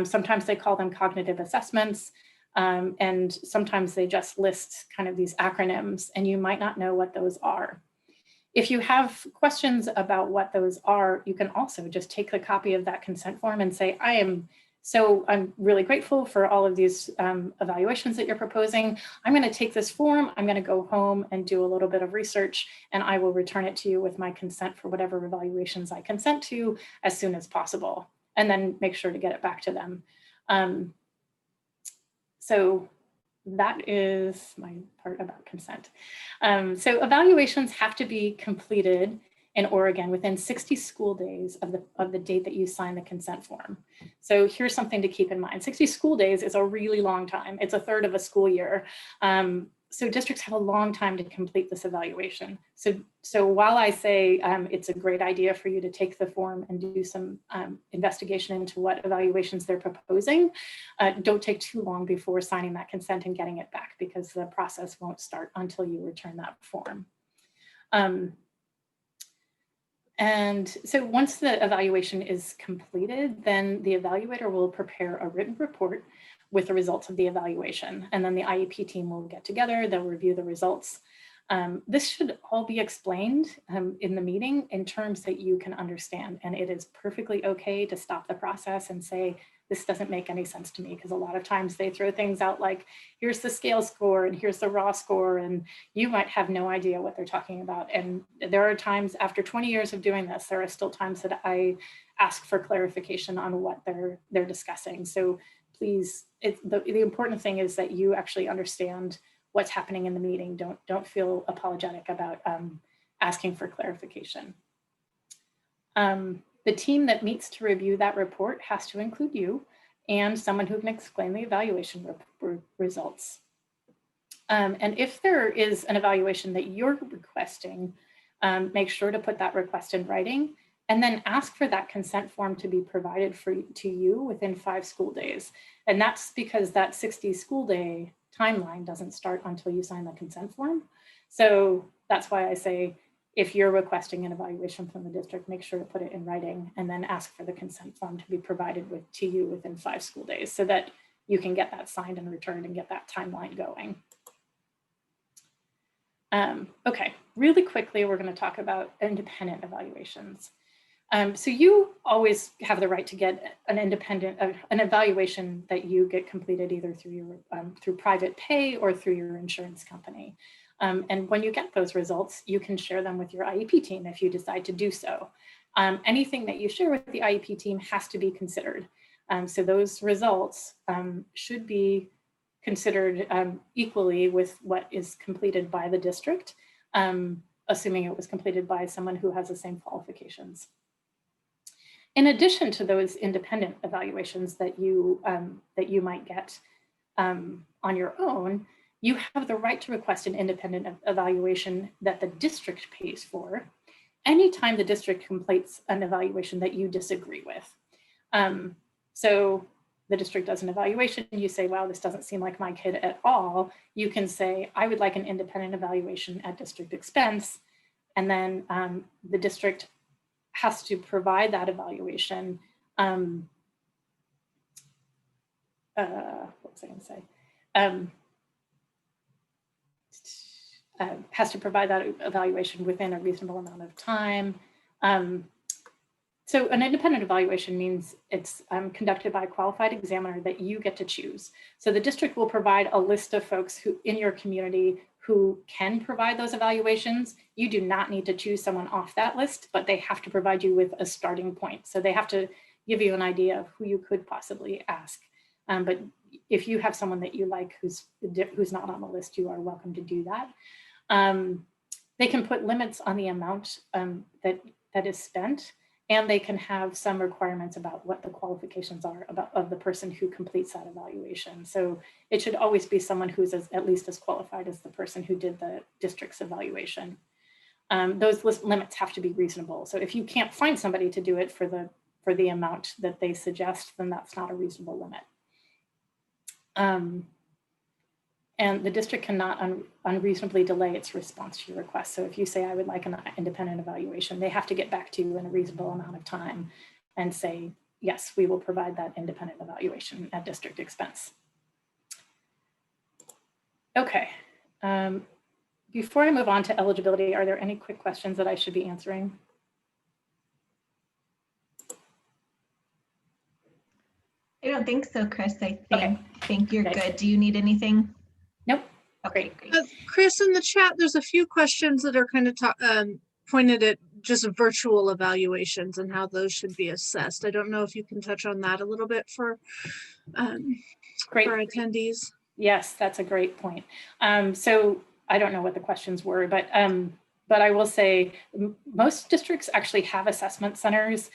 Sometimes they call them cognitive assessments. And sometimes they just list kind of these acronyms, and you might not know what those are. If you have questions about what those are, you can also just take a copy of that consent form and say, I'm really grateful for all of these evaluations that you're proposing. I'm going to take this form, I'm going to go home and do a little bit of research, and I will return it to you with my consent for whatever evaluations I consent to as soon as possible, and then make sure to get it back to them. So that is my part about consent. So evaluations have to be completed in Oregon within 60 school days of the date that you sign the consent form. So here's something to keep in mind. 60 school days is a really long time. It's a third of a school year. So districts have a long time to complete this evaluation. So while I say it's a great idea for you to take the form and do some investigation into what evaluations they're proposing, don't take too long before signing that consent and getting it back, because the process won't start until you return that form. And so once the evaluation is completed, then the evaluator will prepare a written report with the results of the evaluation. And then the IEP team will get together, they'll review the results. This should all be explained in the meeting in terms that you can understand. And it is perfectly okay to stop the process and say, this doesn't make any sense to me, because a lot of times they throw things out like, here's the scale score and here's the raw score, and you might have no idea what they're talking about. And there are times after 20 years of doing this, there are still times that I ask for clarification on what they're discussing. So please, the important thing is that you actually understand what's happening in the meeting. Don't feel apologetic about asking for clarification. The team that meets to review that report has to include you and someone who can explain the evaluation results. And if there is an evaluation that you're requesting, make sure to put that request in writing, and then ask for that consent form to be provided to you within 5 school days. And that's because that 60 school day timeline doesn't start until you sign the consent form. So that's why I say, if you're requesting an evaluation from the district, make sure to put it in writing and then ask for the consent form to be provided to you within 5 school days, so that you can get that signed and returned and get that timeline going. Okay, really quickly, we're going to talk about independent evaluations. So you always have the right to get an evaluation that you get completed either through through private pay or through your insurance company. And when you get those results, you can share them with your IEP team if you decide to do so. Anything that you share with the IEP team has to be considered. So those results should be considered equally with what is completed by the district, assuming it was completed by someone who has the same qualifications. In addition to those independent evaluations that you might get on your own, you have the right to request an independent evaluation that the district pays for anytime the district completes an evaluation that you disagree with. So the district does an evaluation, you say, wow, this doesn't seem like my kid at all. You can say, I would like an independent evaluation at district expense. And then the district has to provide that evaluation what was I going to say? Has to provide that evaluation within a reasonable amount of time. So an independent evaluation means it's conducted by a qualified examiner that you get to choose. So the district will provide a list of folks who in your community who can provide those evaluations. You do not need to choose someone off that list, but they have to provide you with a starting point. So they have to give you an idea of who you could possibly ask. But if you have someone that you like who's not on the list, you are welcome to do that. They can put limits on the amount that is spent, and they can have some requirements about what the qualifications are of the person who completes that evaluation. So it should always be someone who's at least as qualified as the person who did the district's evaluation. Those limits have to be reasonable. So if you can't find somebody to do it for the amount that they suggest, then that's not a reasonable limit. And the district cannot unreasonably delay its response to your request. So if you say, I would like an independent evaluation, they have to get back to you in a reasonable amount of time and say, yes, we will provide that independent evaluation at district expense. Okay. Before I move on to eligibility, are there any quick questions that I should be answering? I don't think so, Chris. I Okay. think you're Okay. good. Do you need anything? Nope. Okay, great. Chris, in the chat, there's a few questions that are kind of pointed at just virtual evaluations and how those should be assessed. I don't know if you can touch on that a little bit for attendees. Yes, that's a great point. So I don't know what the questions were, but I will say most districts actually have assessment centers.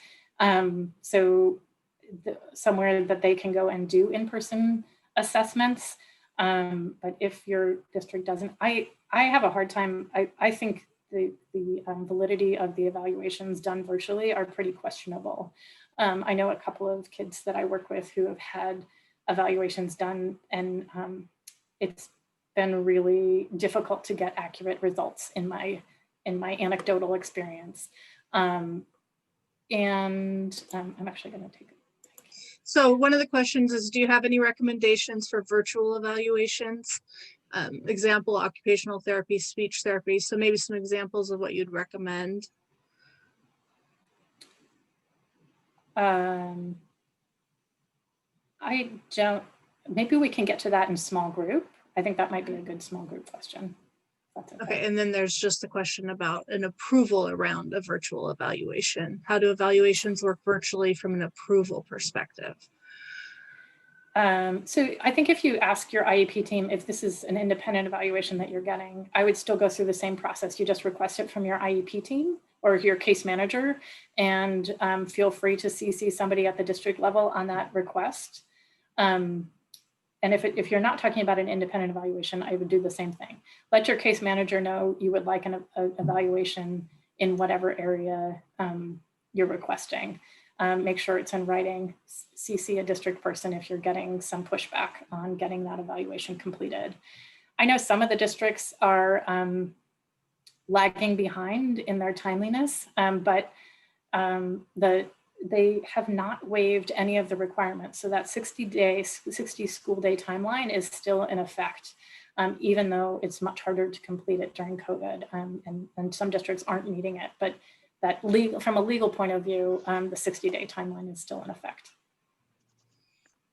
Somewhere that they can go and do in-person assessments. But if your district doesn't, I have a hard time. I think the validity of the evaluations done virtually are pretty questionable. I know a couple of kids that I work with who have had evaluations done, and it's been really difficult to get accurate results in my anecdotal experience. I'm actually going to take it. So one of the questions is, do you have any recommendations for virtual evaluations? Example, occupational therapy, speech therapy. So maybe some examples of what you'd recommend. I don't, maybe we can get to that in small group. I think that might be a good small group question. Okay, and then there's just a question about an approval around a virtual evaluation. How do evaluations work virtually from an approval perspective? So I think if you ask your IEP team if this is an independent evaluation that you're getting, I would still go through the same process. You just request it from your IEP team or your case manager, and feel free to CC somebody at the district level on that request. And if you're not talking about an independent evaluation, I would do the same thing. Let your case manager know you would like an evaluation in whatever area you're requesting. Make sure it's in writing. CC a district person if you're getting some pushback on getting that evaluation completed. I know some of the districts are lagging behind in their timeliness, but they have not waived any of the requirements. So that 60 school day timeline is still in effect, even though it's much harder to complete it during COVID, and some districts aren't meeting it. But that from a legal point of view, the 60-day timeline is still in effect.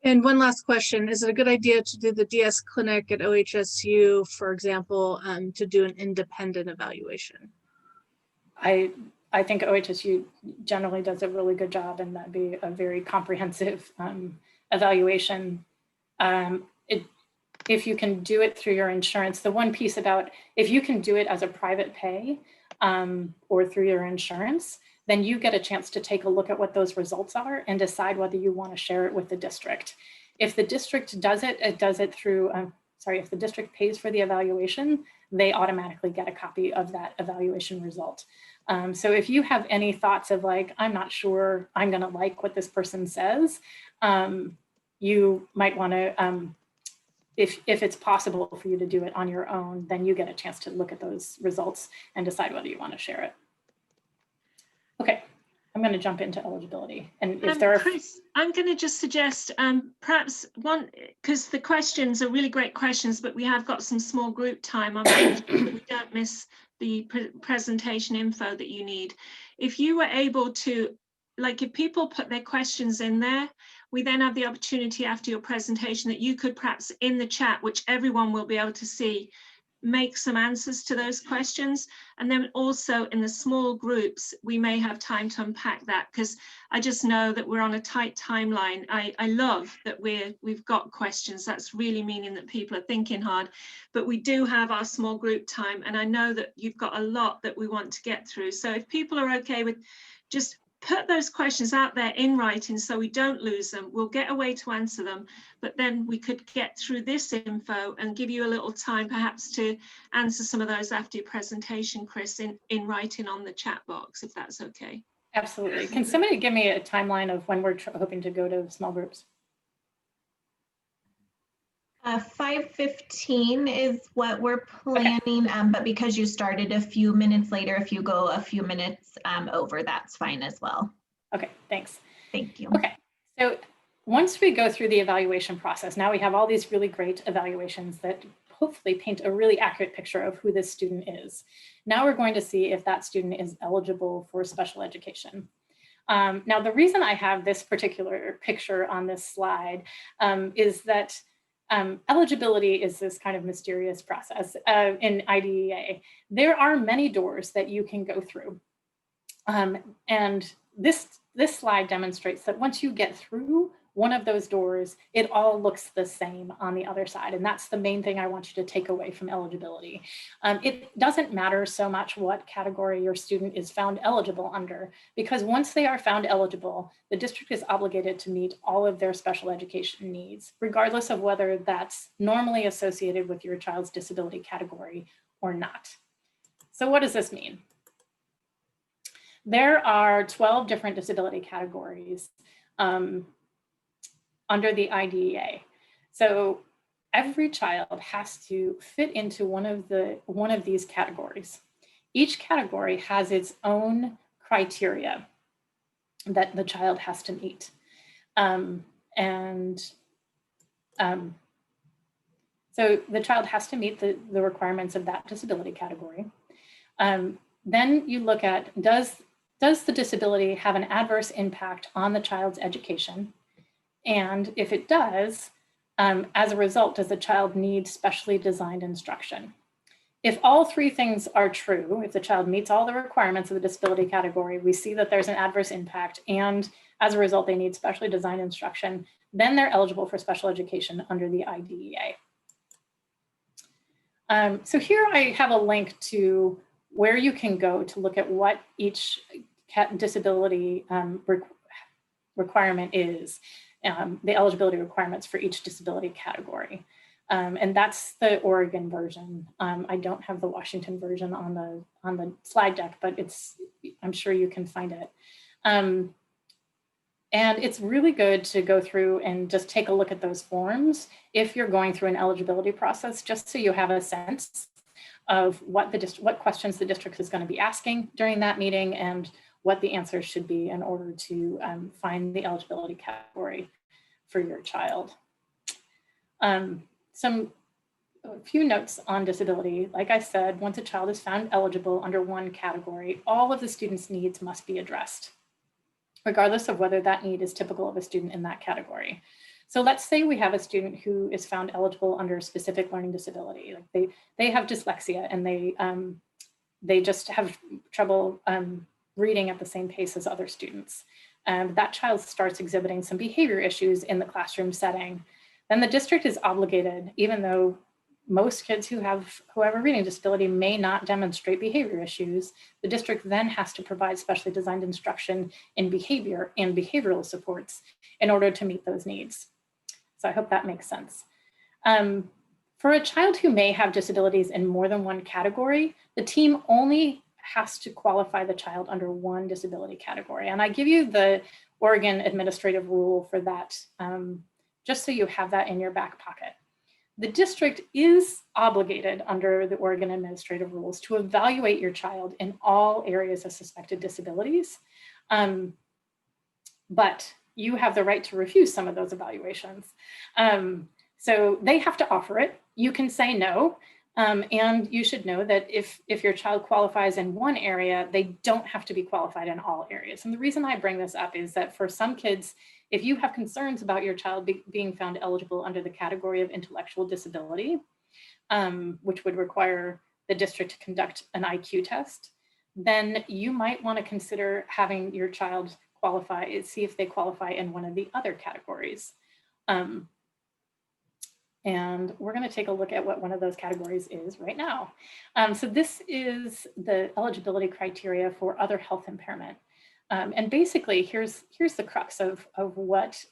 And one last question, is it a good idea to do the DS clinic at OHSU, for example, to do an independent evaluation? I think OHSU generally does a really good job, and that'd be a very comprehensive evaluation. If you can do it through your insurance, the one piece about if you can do it as a private pay or through your insurance, then you get a chance to take a look at what those results are and decide whether you want to share it with the district. If the district does it, through, if the district pays for the evaluation, they automatically get a copy of that evaluation result. So if you have any thoughts of like, I'm not sure I'm going to like what this person says, you might want to, if it's possible for you to do it on your own, then you get a chance to look at those results and decide whether you want to share it. Okay. I'm going to jump into eligibility. And if there are Chris, I'm going to just suggest perhaps one, because the questions are really great questions, but we have got some small group time. I'm making sure that we don't miss the presentation info that you need. If you were able to, like if people put their questions in there, we then have the opportunity after your presentation that you could perhaps in the chat, which everyone will be able to see, make some answers to those questions. And then also in the small groups, we may have time to unpack that, because I just know that we're on a tight timeline. I love that we've got questions. That's really meaning that people are thinking hard, but we do have our small group time. And I know that you've got a lot that we want to get through. So if people are okay with just put those questions out there in writing so we don't lose them, we'll get a way to answer them, but then we could get through this info and give you a little time perhaps to answer some of those after your presentation, Chris, in writing on the chat box, if that's okay. Absolutely. Can somebody give me a timeline of when we're hoping to go to small groups? 5:15 is what we're planning, but because you started a few minutes later, if you go a few minutes over, that's fine as well. Okay, thanks. Thank you. Okay, so once we go through the evaluation process, now we have all these really great evaluations that hopefully paint a really accurate picture of who this student is. Now we're going to see if that student is eligible for special education. Now, the reason I have this particular picture on this slide is that eligibility is this kind of mysterious process in IDEA. There are many doors that you can go through. And this slide demonstrates that once you get through one of those doors, it all looks the same on the other side. And that's the main thing I want you to take away from eligibility. It doesn't matter so much what category your student is found eligible under, because once they are found eligible, the district is obligated to meet all of their special education needs, regardless of whether that's normally associated with your child's disability category or not. So what does this mean? There are 12 different disability categories under the IDEA. So every child has to fit into one of these categories. Each category has its own criteria that the child has to meet. So the child has to meet the requirements of that disability category. Then you look at, does the disability have an adverse impact on the child's education? And if it does, as a result, does the child need specially designed instruction? If all three things are true, if the child meets all the requirements of the disability category, we see that there's an adverse impact, and as a result, they need specially designed instruction, then they're eligible for special education under the IDEA. So here I have a link to where you can go to look at what each disability requirement is, the eligibility requirements for each disability category. And that's the Oregon version. I don't have the Washington version on the slide deck, but I'm sure you can find it. And it's really good to go through and just take a look at those forms if you're going through an eligibility process, just so you have a sense of what questions the district is going to be asking during that meeting and what the answers should be in order to find the eligibility category for your child. A few notes on disability. Like I said, once a child is found eligible under one category, all of the student's needs must be addressed, regardless of whether that need is typical of a student in that category. So let's say we have a student who is found eligible under a specific learning disability. Like they have dyslexia and they just have trouble reading at the same pace as other students. That child starts exhibiting some behavior issues in the classroom setting. Then the district is obligated, even though most kids who have a reading disability may not demonstrate behavior issues, the district then has to provide specially designed instruction in behavior and behavioral supports in order to meet those needs. So I hope that makes sense. For a child who may have disabilities in more than one category, the team only has to qualify the child under one disability category. And I give you the Oregon administrative rule for that, just so you have that in your back pocket. The district is obligated under the Oregon administrative rules to evaluate your child in all areas of suspected disabilities. But you have the right to refuse some of those evaluations. So they have to offer it. You can say no. And you should know that if your child qualifies in one area, they don't have to be qualified in all areas. And the reason I bring this up is that for some kids, if you have concerns about your child being found eligible under the category of intellectual disability, which would require the district to conduct an IQ test, then you might want to consider having your child qualify, see if they qualify in one of the other categories. And we're going to take a look at what one of those categories is right now. So this is the eligibility criteria for other health impairment. And basically, here's the crux of what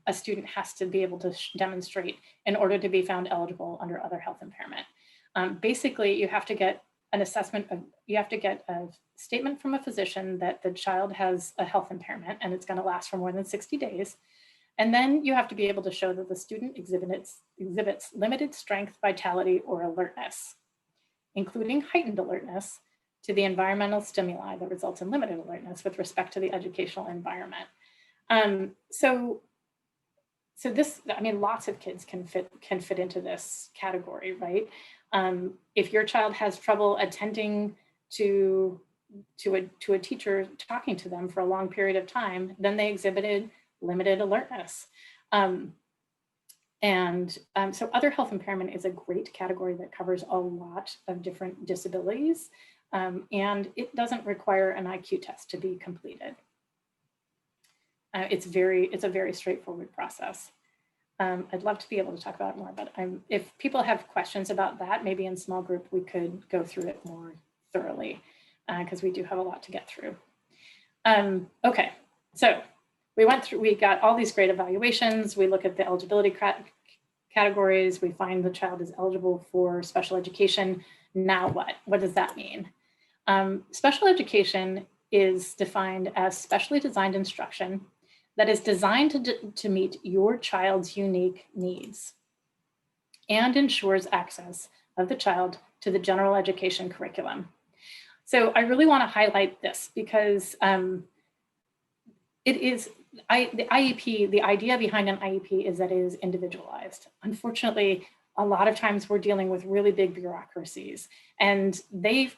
a student has to be able to demonstrate in order to be found eligible under other health impairment. Basically, you have to get an assessment of, you have to get a statement from a physician that the child has a health impairment and it's going to last for more than 60 days. And then you have to be able to show that the student exhibits limited strength, vitality, or alertness, including heightened alertness to the environmental stimuli that results in limited alertness with respect to the educational environment. So this, I mean, lots of kids can fit into this category, right? If your child has trouble attending to a teacher talking to them for a long period of time, then they exhibited limited alertness. So other health impairment is a great category that covers a lot of different disabilities, and it doesn't require an IQ test to be completed. It's a very straightforward process. I'd love to be able to talk about it more, but if people have questions about that, maybe in small group, we could go through it more thoroughly because we do have a lot to get through. Okay, so we got all these great evaluations. We look at the eligibility categories. We find the child is eligible for special education. Now what? What does that mean? Special education is defined as specially designed instruction that is designed to meet your child's unique needs and ensures access of the child to the general education curriculum. So I really want to highlight this because it is, the IEP, the idea behind an IEP is that it is individualized. Unfortunately, a lot of times we're dealing with really big bureaucracies and they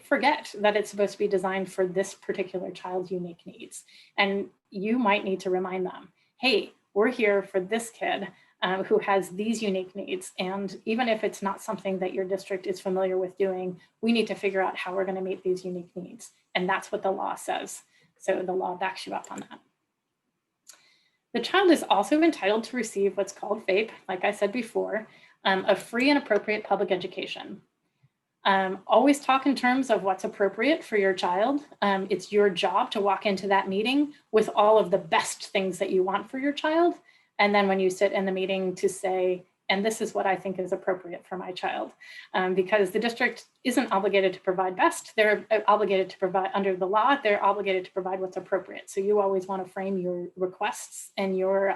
forget that it's supposed to be designed for this particular child's unique needs. And you might need to remind them, hey, we're here for this kid who has these unique needs. And even if it's not something that your district is familiar with doing, we need to figure out how we're going to meet these unique needs. And that's what the law says. So the law backs you up on that. The child is also entitled to receive what's called FAPE, like I said before, a free and appropriate public education. Always talk in terms of what's appropriate for your child. It's your job to walk into that meeting with all of the best things that you want for your child. And then when you sit in the meeting to say, and this is what I think is appropriate for my child, because the district isn't obligated to provide best. They're obligated to provide, under the law, they're obligated to provide what's appropriate. So you always want to frame your requests and your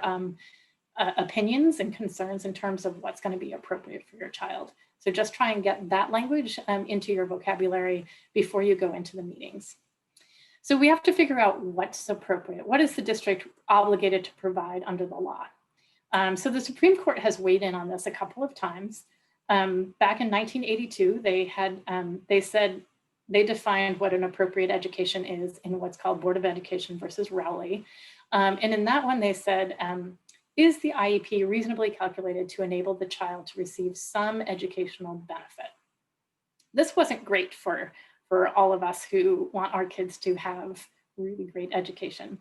opinions and concerns in terms of what's going to be appropriate for your child. So just try and get that language into your vocabulary before you go into the meetings. So we have to figure out what's appropriate. What is the district obligated to provide under the law? So the Supreme Court has weighed in on this a couple of times. Back in 1982, they said they defined what an appropriate education is in what's called Board of Education versus Rowley. And in that one, they said, is the IEP reasonably calculated to enable the child to receive some educational benefit? This wasn't great for all of us who want our kids to have really great education.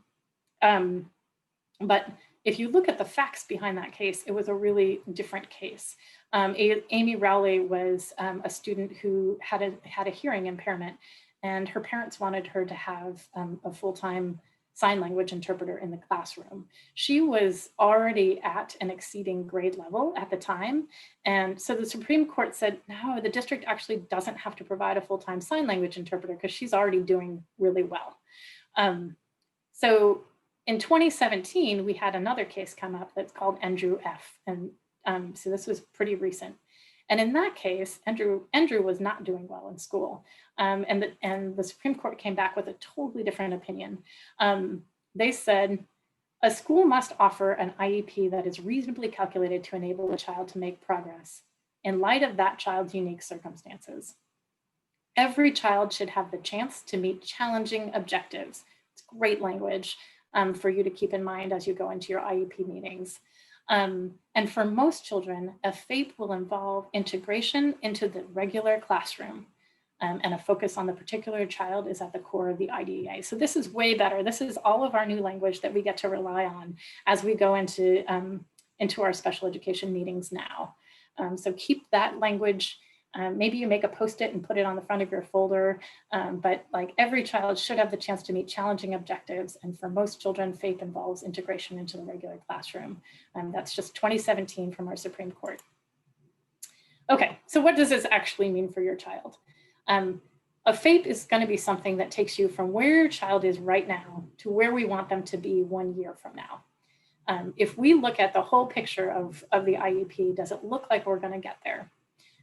But if you look at the facts behind that case, it was a really different case. Amy Rowley was a student who had a hearing impairment, and her parents wanted her to have a full-time sign language interpreter in the classroom. She was already at an exceeding grade level at the time. And so the Supreme Court said, no, the district actually doesn't have to provide a full-time sign language interpreter because she's already doing really well. So in 2017, we had another case come up that's called Andrew F. And so this was pretty recent. And in that case, Andrew was not doing well in school. And the Supreme Court came back with a totally different opinion. They said, a school must offer an IEP that is reasonably calculated to enable a child to make progress in light of that child's unique circumstances. Every child should have the chance to meet challenging objectives. It's great language for you to keep in mind as you go into your IEP meetings. And for most children, a FAPE will involve integration into the regular classroom. And a focus on the particular child is at the core of the IDEA. So this is way better. This is all of our new language that we get to rely on as we go into our special education meetings now. So keep that language. Maybe you make a Post-it and put it on the front of your folder, but like every child should have the chance to meet challenging objectives. And for most children, FAPE involves integration into the regular classroom. That's just 2017 from our Supreme Court. Okay, so what does this actually mean for your child? A FAPE is going to be something that takes you from where your child is right now to where we want them to be 1 year from now. If we look at the whole picture of the IEP, does it look like we're going to get there?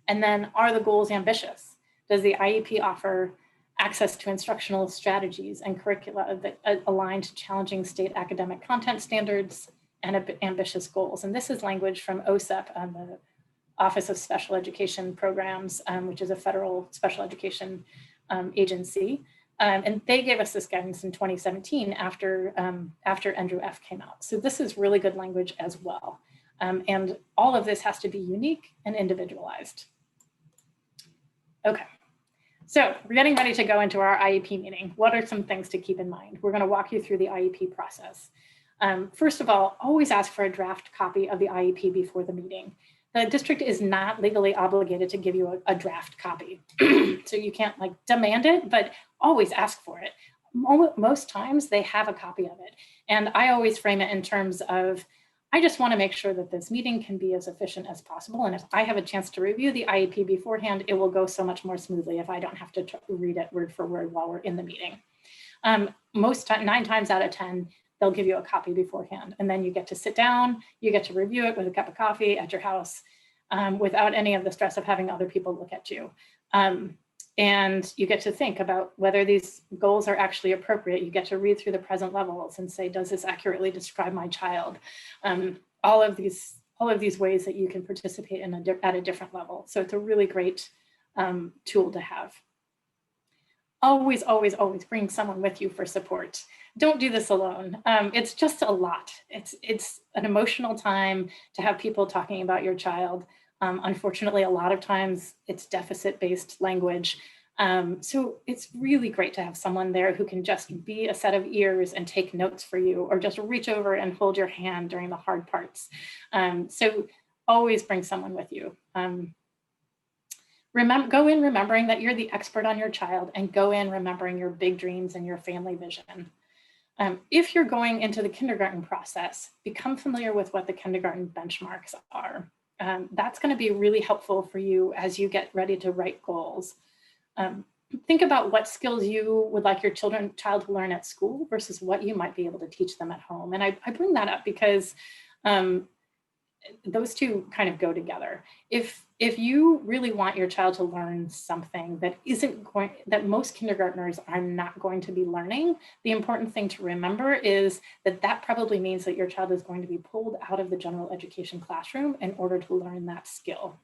And then are the goals ambitious? Does the IEP offer access to instructional strategies and curricula that align to challenging state academic content standards and ambitious goals? And this is language from OSEP, the Office of Special Education Programs, which is a federal special education agency. And they gave us this guidance in 2017 after Andrew F. came out. So this is really good language as well. And all of this has to be unique and individualized. Okay, so we're getting ready to go into our IEP meeting. What are some things to keep in mind? We're going to walk you through the IEP process. First of all, always ask for a draft copy of the IEP before the meeting. The district is not legally obligated to give you a draft copy. So you can't like demand it, but always ask for it. Most times they have a copy of it. And I always frame it in terms of, I just want to make sure that this meeting can be as efficient as possible. And if I have a chance to review the IEP beforehand, it will go so much more smoothly if I don't have to read it word for word while we're in the meeting. 9 times out of 10, they'll give you a copy beforehand. And then you get to sit down, you get to review it with a cup of coffee at your house without any of the stress of having other people look at you. And you get to think about whether these goals are actually appropriate. You get to read through the present levels and say, does this accurately describe my child? All of these ways that you can participate in at a different level. So it's a really great tool to have. Always, always, always bring someone with you for support. Don't do this alone. It's just a lot. It's an emotional time to have people talking about your child. Unfortunately, a lot of times it's deficit-based language. So it's really great to have someone there who can just be a set of ears and take notes for you, or just reach over and hold your hand during the hard parts. So always bring someone with you. Go in remembering that you're the expert on your child, and go in remembering your big dreams and your family vision. If you're going into the kindergarten process, become familiar with what the kindergarten benchmarks are. That's going to be really helpful for you as you get ready to write goals. Think about what skills you would like your child to learn at school versus what you might be able to teach them at home. And I bring that up because those two kind of go together. If you really want your child to learn something that most kindergartners are not going to be learning, the important thing to remember is that probably means that your child is going to be pulled out of the general education classroom in order to learn that skill.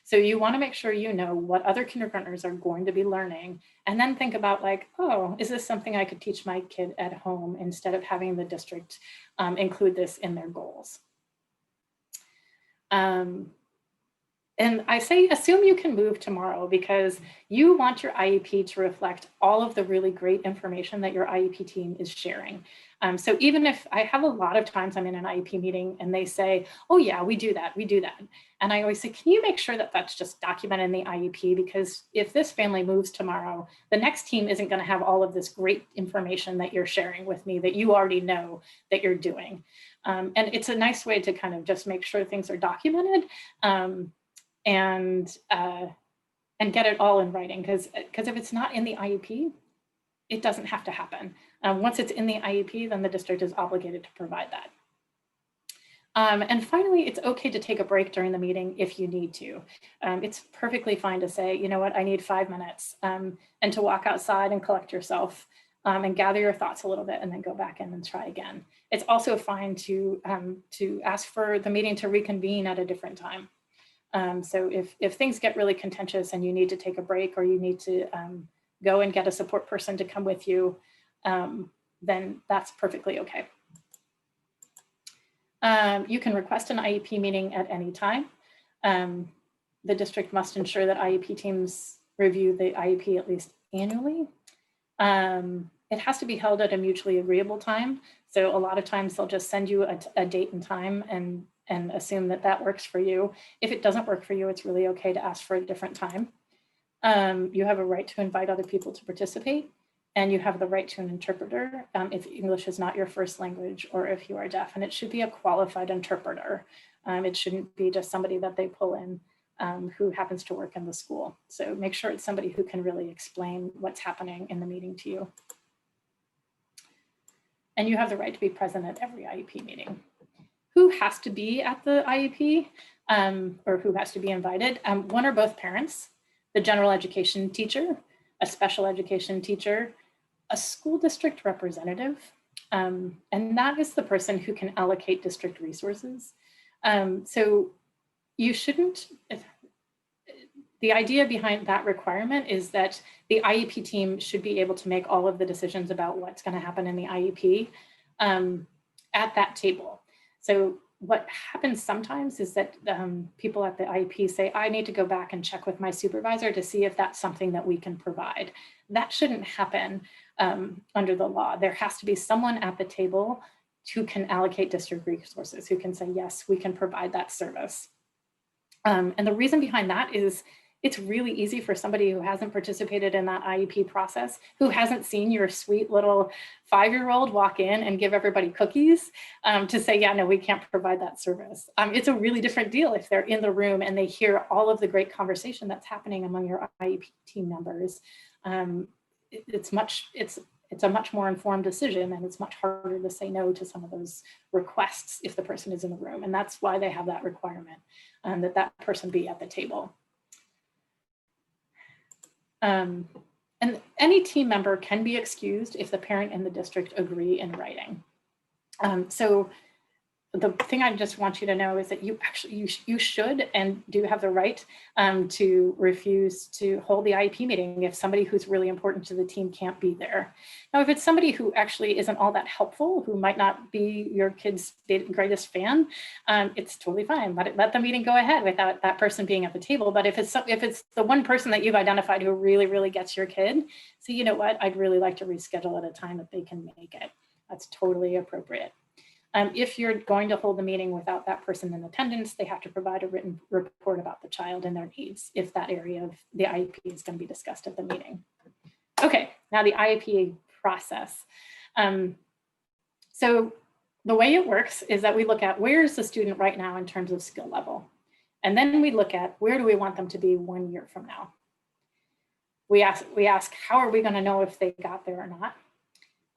So you want to make sure you know what other kindergartners are going to be learning, and then think about like, oh, is this something I could teach my kid at home instead of having the district include this in their goals? And I say, assume you can move tomorrow, because you want your IEP to reflect all of the really great information that your IEP team is sharing. So even if I have a lot of times I'm in an IEP meeting and they say, oh yeah, we do that. And I always say, can you make sure that that's just documented in the IEP? Because if this family moves tomorrow, the next team isn't going to have all of this great information that you're sharing with me that you already know that you're doing. And it's a nice way to kind of just make sure things are documented. And get it all in writing, because if it's not in the IEP, it doesn't have to happen. Once it's in the IEP, then the district is obligated to provide that. And finally, it's okay to take a break during the meeting if you need to. It's perfectly fine to say, you know what, I need 5 minutes, and to walk outside and collect yourself and gather your thoughts a little bit and then go back in and try again. It's also fine to ask for the meeting to reconvene at a different time. So if things get really contentious and you need to take a break, or you need to go and get a support person to come with you, then that's perfectly okay. You can request an IEP meeting at any time. The district must ensure that IEP teams review the IEP at least annually. It has to be held at a mutually agreeable time. So a lot of times they'll just send you a date and time and assume that that works for you. If it doesn't work for you, it's really okay to ask for a different time. You have a right to invite other people to participate, and you have the right to an interpreter if English is not your first language or if you are deaf, and it should be a qualified interpreter. It shouldn't be just somebody that they pull in who happens to work in the school. So make sure it's somebody who can really explain what's happening in the meeting to you. And you have the right to be present at every IEP meeting. Who has to be at the IEP or who has to be invited? One or both parents, the general education teacher, a special education teacher, a school district representative, and that is the person who can allocate district resources. So you shouldn't, the idea behind that requirement is that the IEP team should be able to make all of the decisions about what's going to happen in the IEP at that table. So what happens sometimes is that people at the IEP say, I need to go back and check with my supervisor to see if that's something that we can provide. That shouldn't happen under the law. There has to be someone at the table who can allocate district resources, who can say, yes, we can provide that service. And the reason behind that is it's really easy for somebody who hasn't participated in that IEP process, who hasn't seen your sweet little 5-year-old walk in and give everybody cookies to say, yeah, no, we can't provide that service. It's a really different deal if they're in the room and they hear all of the great conversation that's happening among your IEP team members. It's a much more informed decision, and it's much harder to say no to some of those requests if the person is in the room. And that's why they have that requirement, that that person be at the table. And any team member can be excused if the parent and the district agree in writing. So the thing I just want you to know is that you actually, you should and do have the right to refuse to hold the IEP meeting if somebody who's really important to the team can't be there. Now, if it's somebody who actually isn't all that helpful, who might not be your kid's greatest fan, it's totally fine. Let the meeting go ahead without that person being at the table. But if it's the one person that you've identified who really, really gets your kid, so you know what, I'd really like to reschedule at a time that they can make it. That's totally appropriate. If you're going to hold the meeting without that person in attendance, they have to provide a written report about the child and their needs if that area of the IEP is going to be discussed at the meeting. Okay, now the IEP process. So the way it works is that we look at where is the student right now in terms of skill level. And then we look at where do we want them to be 1 year from now. We ask how are we going to know if they got there or not?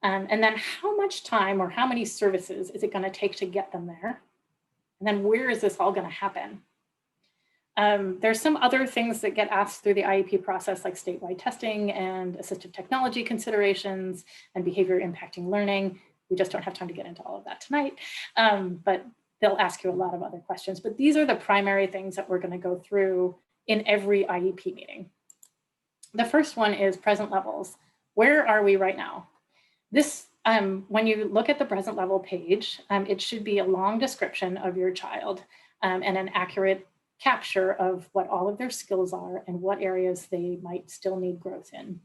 And then how much time or how many services is it going to take to get them there? And then where is this all going to happen? There's some other things that get asked through the IEP process, like statewide testing and assistive technology considerations and behavior impacting learning. We just don't have time to get into all of that tonight, but they'll ask you a lot of other questions. But these are the primary things that we're going to go through in every IEP meeting. The first one is present levels. Where are we right now? This, when you look at the present level page, it should be a long description of your child and an accurate capture of what all of their skills are and what areas they might still need growth in.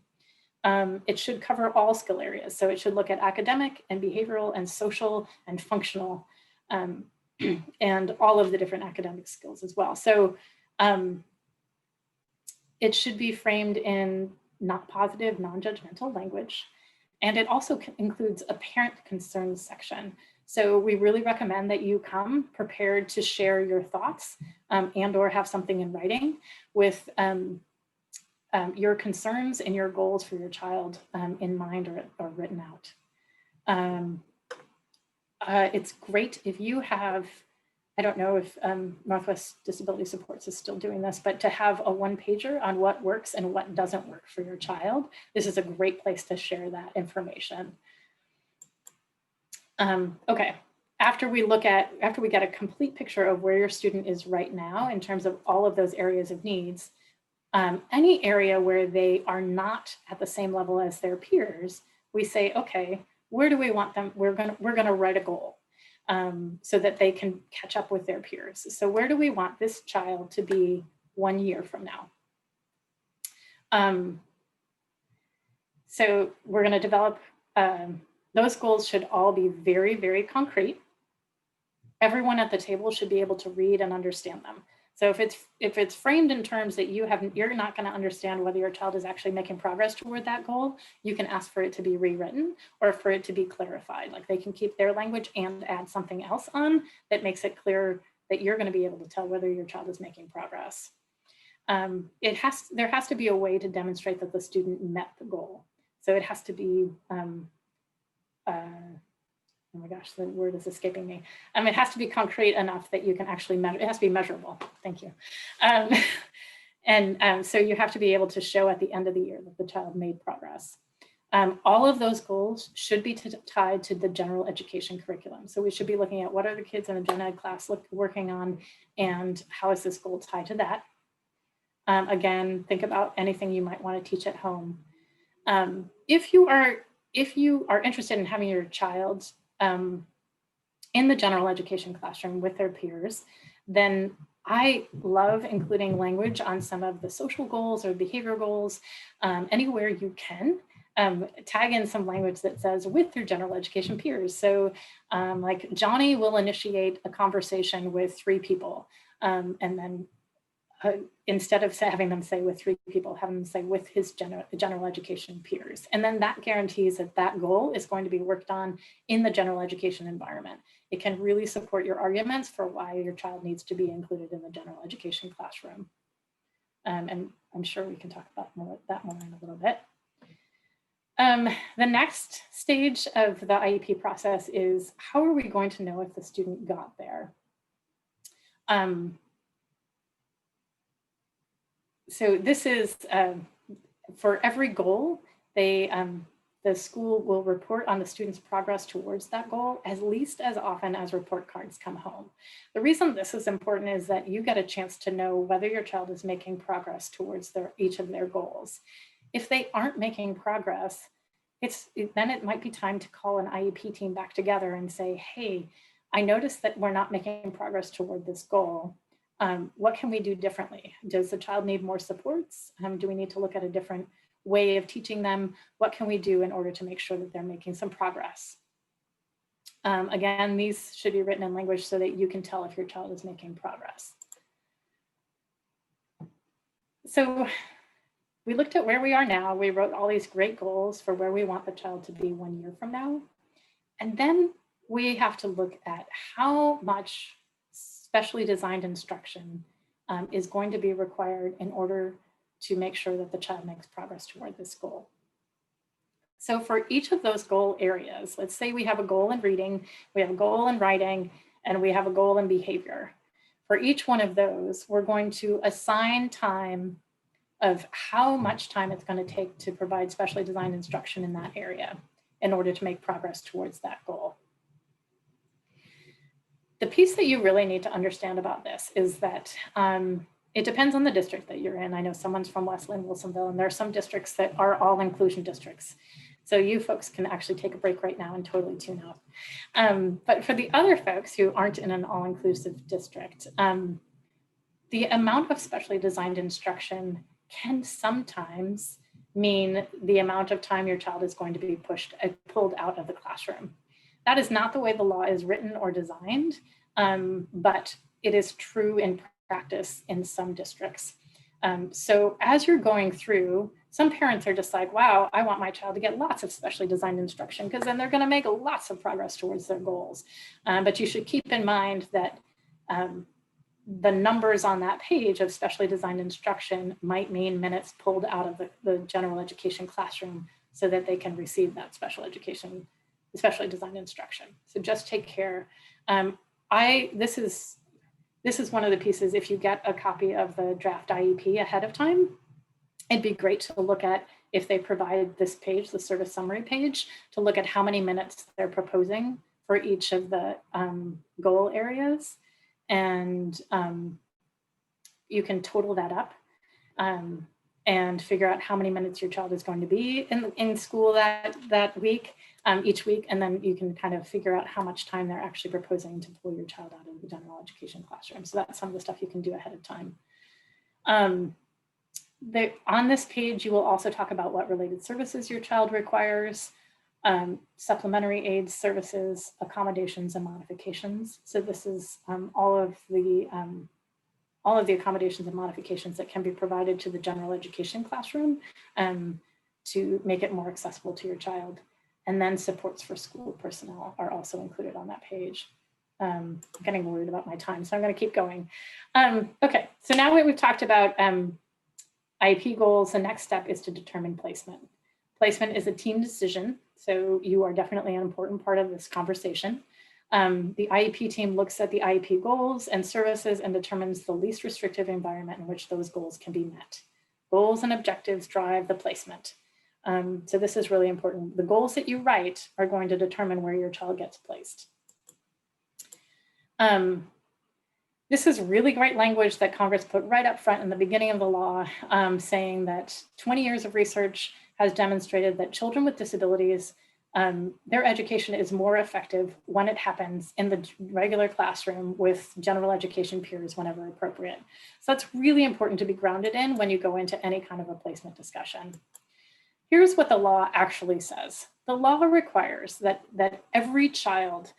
It should cover all skill areas. So it should look at academic and behavioral and social and functional and all of the different academic skills as well. So it should be framed in not positive, non-judgmental language. And it also includes a parent concerns section. So we really recommend that you come prepared to share your thoughts and or have something in writing with your concerns and your goals for your child in mind or written out. It's great if you have I don't know if Northwest Disability Supports is still doing this, but to have a one-pager on what works and what doesn't work for your child, this is a great place to share that information. Okay, after we get a complete picture of where your student is right now in terms of all of those areas of needs, any area where they are not at the same level as their peers, we say, okay, where do we want them? We're gonna write a goal. So that they can catch up with their peers. So where do we want this child to be 1 year from now? So we're going to develop, those goals should all be very, very concrete. Everyone at the table should be able to read and understand them. So if it's framed in terms that you're not going to understand whether your child is actually making progress toward that goal, you can ask for it to be rewritten or for it to be clarified. Like they can keep their language and add something else on that makes it clear that you're going to be able to tell whether your child is making progress. There has to be a way to demonstrate that the student met the goal. So it has to be, oh my gosh, the word is escaping me. It has to be concrete enough that you can actually measure. It has to be measurable. Thank you. So you have to be able to show at the end of the year that the child made progress. All of those goals should be tied to the general education curriculum. So we should be looking at what are the kids in a gen ed class working on, and how is this goal tied to that? Again, think about anything you might want to teach at home. If you are interested in having your child in the general education classroom with their peers, then I love including language on some of the social goals or behavior goals. Anywhere you can, tag in some language that says with their general education peers. So like Johnny will initiate a conversation with 3 people, and then instead of having them say with 3 people, have them say with his general education peers. And then that guarantees that that goal is going to be worked on in the general education environment. It can really support your arguments for why your child needs to be included in the general education classroom. And I'm sure we can talk about that more in a little bit. The next stage of the IEP process is, how are we going to know if the student got there? So this is, for every goal, the school will report on the student's progress towards that goal at least as often as report cards come home. The reason this is important is that you get a chance to know whether your child is making progress towards each of their goals. If they aren't making progress, then it might be time to call an IEP team back together and say, hey, I noticed that we're not making progress toward this goal. What can we do differently? Does the child need more supports? Do we need to look at a different way of teaching them? What can we do in order to make sure that they're making some progress? Again, these should be written in language so that you can tell if your child is making progress. So we looked at where we are now. We wrote all these great goals for where we want the child to be 1 year from now. And then we have to look at how much specially designed instruction is going to be required in order to make sure that the child makes progress toward this goal. So for each of those goal areas, let's say we have a goal in reading, we have a goal in writing, and we have a goal in behavior. For each one of those, we're going to assign time of how much time it's going to take to provide specially designed instruction in that area in order to make progress towards that goal. The piece that you really need to understand about this is that it depends on the district that you're in. I know someone's from Westland, Wilsonville, and there are some districts that are all inclusion districts. So you folks can actually take a break right now and totally tune out. But for the other folks who aren't in an all-inclusive district, the amount of specially designed instruction can sometimes mean the amount of time your child is going to be pulled out of the classroom. That is not the way the law is written or designed, but it is true in practice in some districts. So as you're going through, some parents are just like, wow, I want my child to get lots of specially designed instruction because then they're going to make lots of progress towards their goals. But you should keep in mind that the numbers on that page of specially designed instruction might mean minutes pulled out of the general education classroom so that they can receive that specially designed instruction. So just take care. This is This is one of the pieces, if you get a copy of the draft IEP ahead of time, it'd be great to look at, if they provide this page, the service summary page, to look at how many minutes they're proposing for each of the goal areas. And you can total that up and figure out how many minutes your child is going to be in school that week, each week. And then you can kind of figure out how much time they're actually proposing to pull your child out of the general education classroom. So that's some of the stuff you can do ahead of time. On this page, you will also talk about what related services your child requires, supplementary aids, services, accommodations, and modifications. So this is all of the accommodations and modifications that can be provided to the general education classroom to make it more accessible to your child. And then supports for school personnel are also included on that page. I'm getting worried about my time, so I'm going to keep going. Okay, so now we've talked about IEP goals. The next step is to determine placement. Placement is a team decision, so you are definitely an important part of this conversation. The IEP team looks at the IEP goals and services and determines the least restrictive environment in which those goals can be met. Goals and objectives drive the placement. So this is really important. The goals that you write are going to determine where your child gets placed. This is really great language that Congress put right up front in the beginning of the law, saying that 20 years of research has demonstrated that children with disabilities, their education is more effective when it happens in the regular classroom with general education peers whenever appropriate. So that's really important to be grounded in when you go into any kind of a placement discussion. Here's what the law actually says. The law requires that every child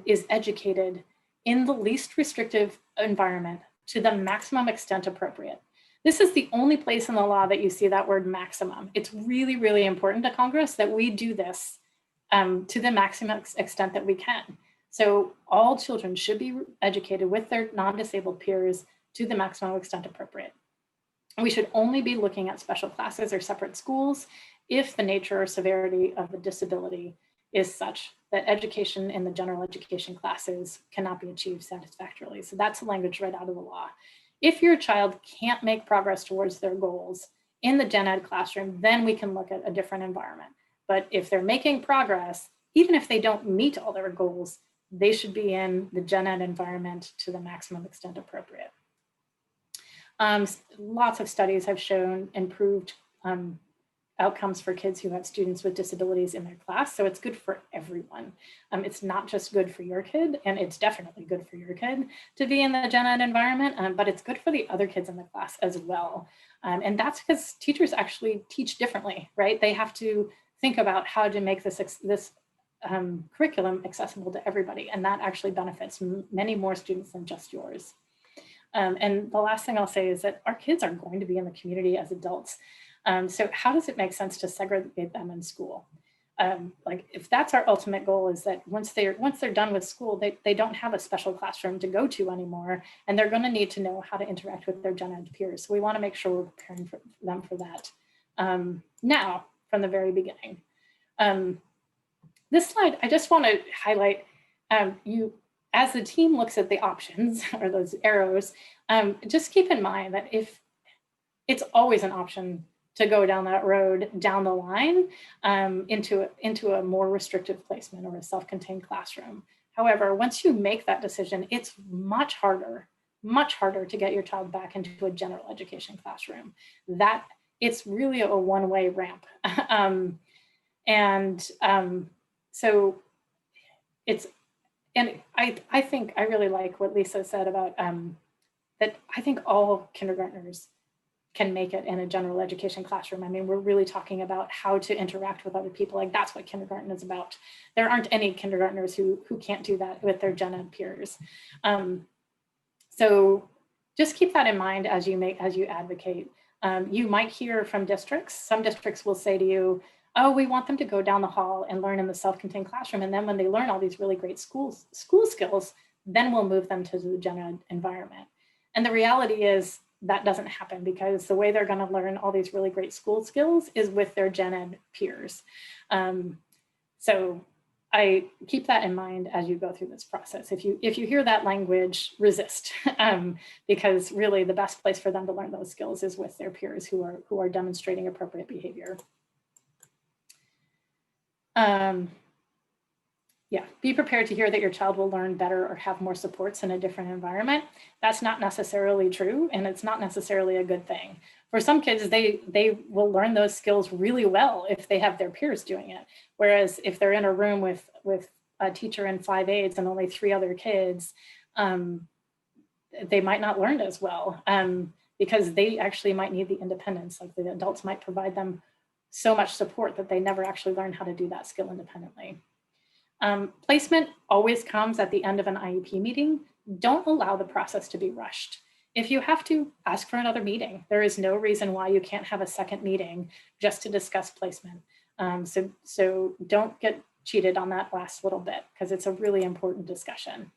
is educated in the least restrictive environment to the maximum extent appropriate. This is the only place in the law that you see that word maximum. It's really, really important to Congress that we do this to the maximum extent that we can. So all children should be educated with their non-disabled peers to the maximum extent appropriate. We should only be looking at special classes or separate schools if the nature or severity of the disability is such that education in the general education classes cannot be achieved satisfactorily. So that's the language right out of the law. If your child can't make progress towards their goals in the gen ed classroom, then we can look at a different environment. But if they're making progress, even if they don't meet all their goals, they should be in the gen ed environment to the maximum extent appropriate. Lots of studies have shown improved outcomes for kids who have students with disabilities in their class. So it's good for everyone. It's not just good for your kid, and it's definitely good for your kid to be in the gen ed environment, but it's good for the other kids in the class as well. And that's because teachers actually teach differently, right? They have to think about how to make this curriculum accessible to everybody. And that actually benefits many more students than just yours. And the last thing I'll say is that our kids are going to be in the community as adults. So how does it make sense to segregate them in school? Like if that's our ultimate goal, is that once they're done with school, they don't have a special classroom to go to anymore, and they're going to need to know how to interact with their gen ed peers. So we want to make sure we're preparing them for that now from the very beginning. This slide, I just want to highlight as the team looks at the options or those arrows, just keep in mind that if it's always an option to go down that road, down the line, into a more restrictive placement or a self-contained classroom. However, once you make that decision, it's much harder to get your child back into a general education classroom. That it's really a one-way ramp. So it's, and I think I really like what Lisa said about that. I think all kindergartners can make it in a general education classroom. I mean, we're really talking about how to interact with other people. Like that's what kindergarten is about. There aren't any kindergartners who can't do that with their gen ed peers. So just keep that in mind as you advocate. You might hear from districts. Some districts will say to you, oh, we want them to go down the hall and learn in the self-contained classroom. And then when they learn all these really great school skills, then we'll move them to the gen ed environment. And the reality is that doesn't happen, because the way they're going to learn all these really great school skills is with their gen ed peers. So I keep that in mind as you go through this process. If you hear that language, resist, because really the best place for them to learn those skills is with their peers who are demonstrating appropriate behavior. Yeah, be prepared to hear that your child will learn better or have more supports in a different environment. That's not necessarily true, and it's not necessarily a good thing. For some kids, they will learn those skills really well if they have their peers doing it. Whereas if they're in a room with a teacher and 5 aides and only 3 other kids, they might not learn as well because they actually might need the independence. Like the adults might provide them so much support that they never actually learn how to do that skill independently. Placement always comes at the end of an IEP meeting. Don't allow the process to be rushed. If you have to, ask for another meeting. There is no reason why you can't have a second meeting just to discuss placement. So don't get cheated on that last little bit because it's a really important discussion.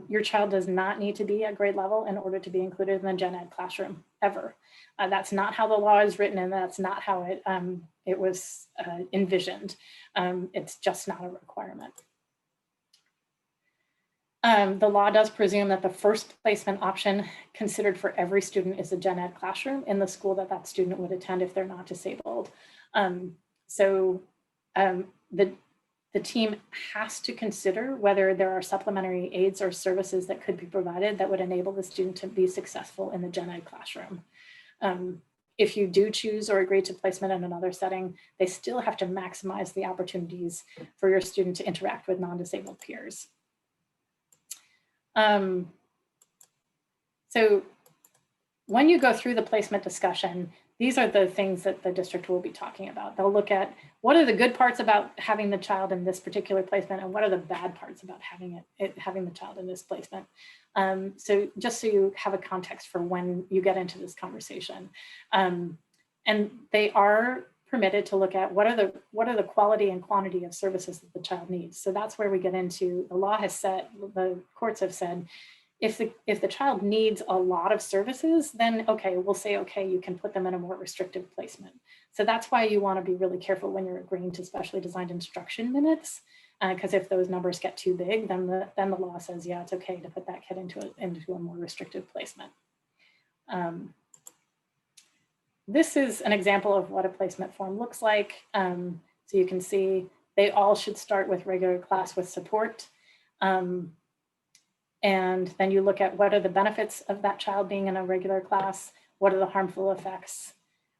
Your child does not need to be at grade level in order to be included in the gen ed classroom, ever. That's not how the law is written, and that's not how it was envisioned. It's just not a requirement. The law does presume that the first placement option considered for every student is a gen ed classroom in the school that that student would attend if they're not disabled. The team has to consider whether there are supplementary aids or services that could be provided that would enable the student to be successful in the gen ed classroom. If you do choose or agree to placement in another setting, they still have to maximize the opportunities for your student to interact with non-disabled peers. So when you go through the placement discussion, these are the things that the district will be talking about. They'll look at what are the good parts about having the child in this particular placement and what are the bad parts about having the child in this placement. So just so you have a context for when you get into this conversation. And they are permitted to look at what are the quality and quantity of services that the child needs. So that's where we get into, the law has said, the courts have said, if the child needs a lot of services, then okay, we'll say, okay, you can put them in a more restrictive placement. So that's why you want to be really careful when you're agreeing to specially designed instruction minutes, because if those numbers get too big, then the law says, yeah, it's okay to put that kid into a more restrictive placement. This is an example of what a placement form looks like. So you can see they all should start with regular class with support. And then you look at what are the benefits of that child being in a regular class, what are the harmful effects,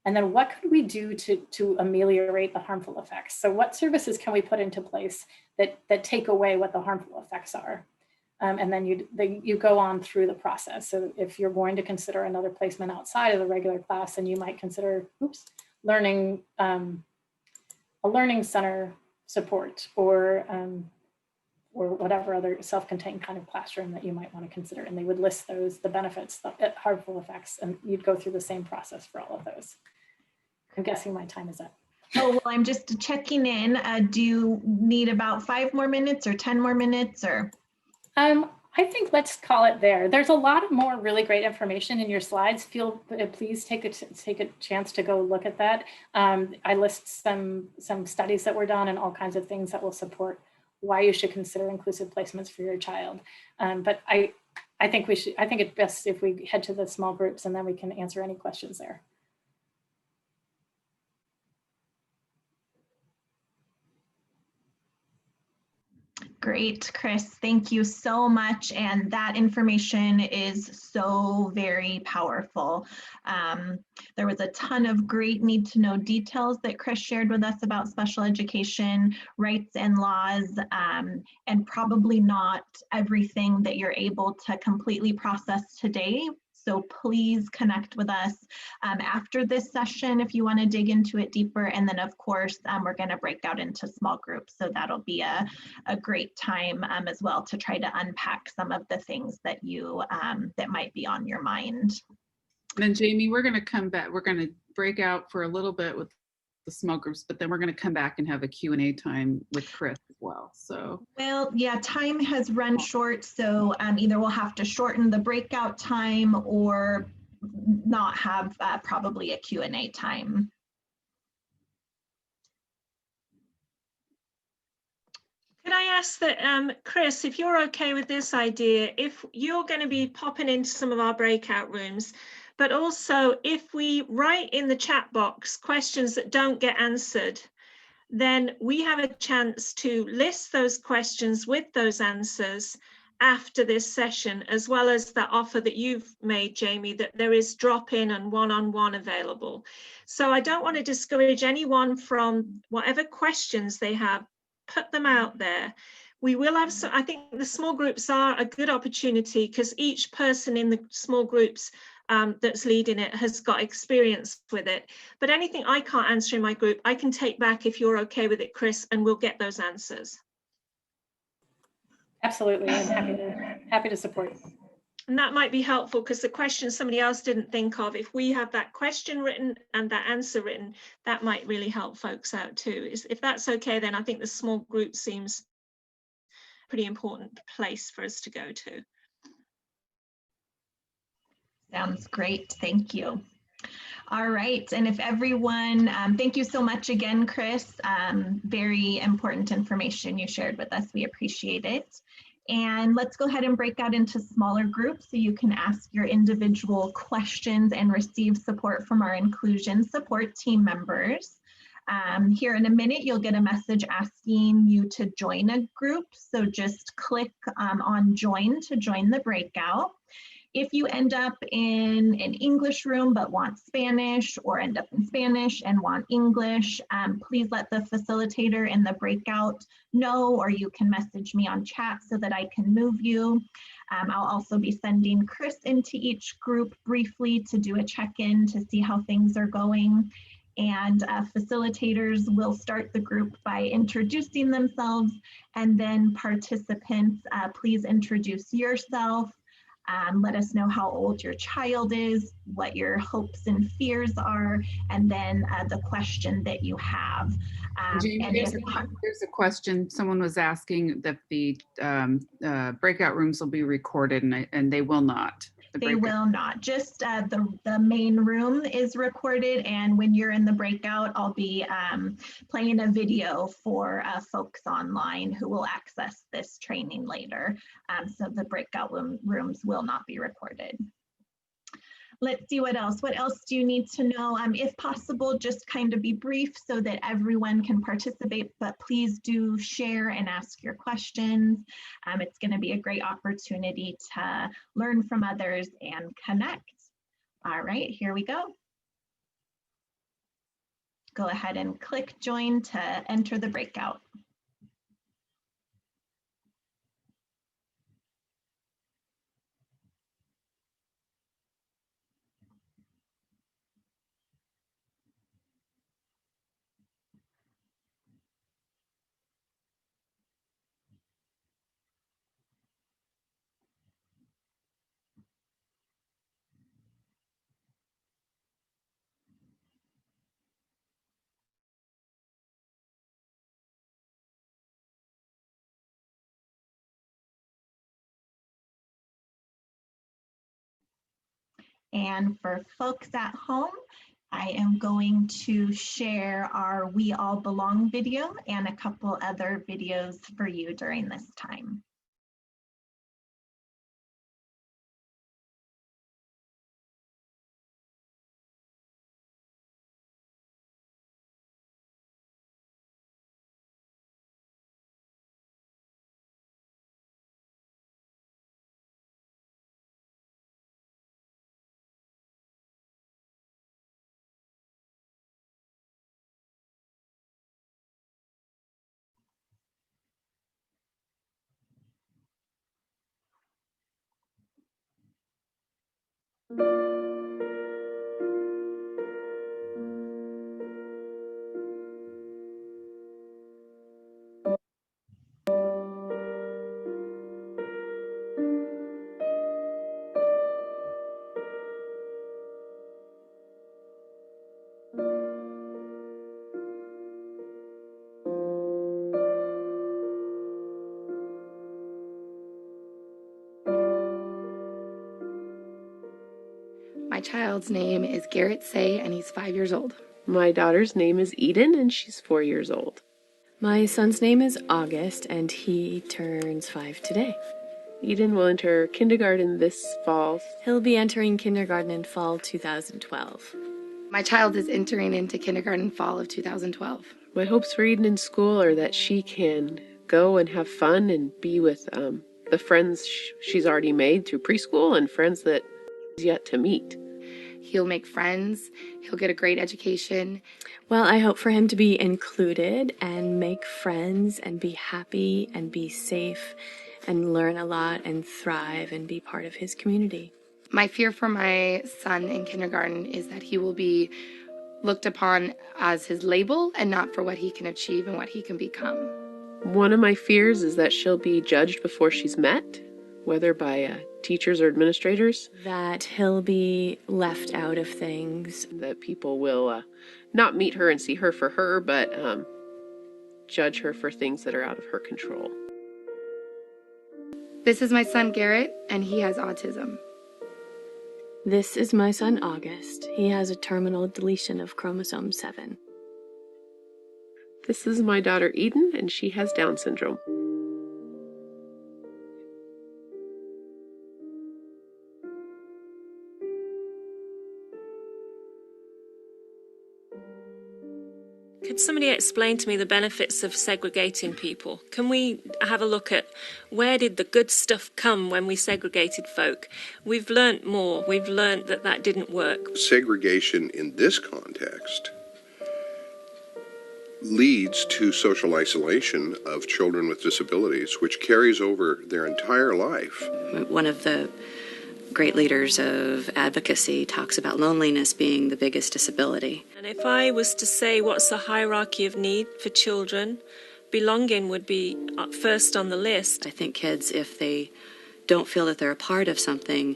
and then what could we do to ameliorate the harmful effects? So what services can we put into place that take away what the harmful effects are? And then you go on through the process. So if you're going to consider another placement outside of the regular class, then you might consider, learning, a learning center support or whatever other self-contained kind of classroom that you might want to consider. And they would list the benefits, the harmful effects, and you'd go through the same process for all of those. I'm guessing my time is up. Oh, well, I'm just checking in. Do you need about 5 more minutes or 10 more minutes or? I think let's call it there. There's a lot of more really great information in your slides. Please take a chance to go look at that. I list some studies that were done and all kinds of things that will support why you should consider inclusive placements for your child. But I think it's best if we head to the small groups and then we can answer any questions there. Great, Chris, thank you so much. And that information is so very powerful. There was a ton of great need to know details that Chris shared with us about special education rights and laws, and probably not everything that you're able to completely process today. So please connect with us after this session if you want to dig into it deeper. And then of course, we're going to break out into small groups. So that'll be a great time as well to try to unpack some of the things that you that might be on your mind. And then Jamie, we're going to come back. We're going to break out for a little bit with the small groups, but then we're going to come back and have a Q&A time with Chris as well. So, well, yeah, time has run short. So either we'll have to shorten the breakout time or not have probably a Q&A time. I ask that, Chris, if you're okay with this idea, if you're going to be popping into some of our breakout rooms, but also if we write in the chat box questions that don't get answered, then we have a chance to list those questions with those answers after this session, as well as that offer that you've made, Jamie, that there is drop-in and one-on-one available. So I don't want to discourage anyone from whatever questions they have, put them out there. We will have some, I think the small groups are a good opportunity because each person in the small groups that's leading it has got experience with it. But anything I can't answer in my group, I can take back if you're okay with it, Chris, and we'll get those answers. Absolutely, I'm happy to support. And that might be helpful because the question somebody else didn't think of, if we have that question written and that answer written, that might really help folks out too. If that's okay, then I think the small group seems a pretty important place for us to go to. Sounds great. Thank you. All right. And if everyone, thank you so much again, Chris. Very important information you shared with us. We appreciate it. And let's go ahead and break out into smaller groups so you can ask your individual questions and receive support from our inclusion support team members. Here in a minute, you'll get a message asking you to join a group. So just click on join to join the breakout. If you end up in an English room but want Spanish, or end up in Spanish and want English, please let the facilitator in the breakout know, or you can message me on chat so that I can move you. I'll also be sending Chris into each group briefly to do a check-in to see how things are going. And facilitators will start the group by introducing themselves, and then participants, please introduce yourself. Let us know how old your child is, what your hopes and fears are, and then the question that you have. Jamie, there's a question. Someone was asking that the breakout rooms will be recorded, and they will not. They will not. Just the main room is recorded, and when you're in the breakout, I'll be playing a video for folks online who will access this training later. So the breakout rooms will not be recorded. Let's see what else. What else do you need to know? If possible, just kind of be brief so that everyone can participate, but please do share and ask your questions. It's going to be a great opportunity to learn from others and connect. All right, here we go. Go ahead and click join to enter the breakout. And for folks at home, I am going to share our We All Belong video and a couple other videos for you during this time. My child's name is Garrett Say, and he's 5 years old. My daughter's name is Eden, and she's 4 years old. My son's name is August, and he turns 5 today. Eden will enter kindergarten this fall. He'll be entering kindergarten in fall 2012. My child is entering into kindergarten fall of 2012. My hopes for Eden in school are that she can go and have fun and be with the friends she's already made through preschool and friends that she's yet to meet. He'll make friends, he'll get a great education. Well, I hope for him to be included and make friends and be happy and be safe and learn a lot and thrive and be part of his community. My fear for my son in kindergarten is that he will be looked upon as his label and not for what he can achieve and what he can become. One of my fears is that she'll be judged before she's met, whether by teachers or administrators. That he'll be left out of things. That people will not meet her and see her for her, but judge her for things that are out of her control. This is my son Garrett, and he has autism. This is my son August. He has a terminal deletion of chromosome 7. This is my daughter Eden, and she has Down syndrome. Could somebody explain to me the benefits of segregating people? Can we have a look at where did the good stuff come when we segregated folk? We've learnt more. We've learnt that that didn't work. Segregation in this context leads to social isolation of children with disabilities, which carries over their entire life. One of the great leaders of advocacy talks about loneliness being the biggest disability. And if I was to say what's the hierarchy of need for children, belonging would be first on the list. I think kids, if they don't feel that they're a part of something,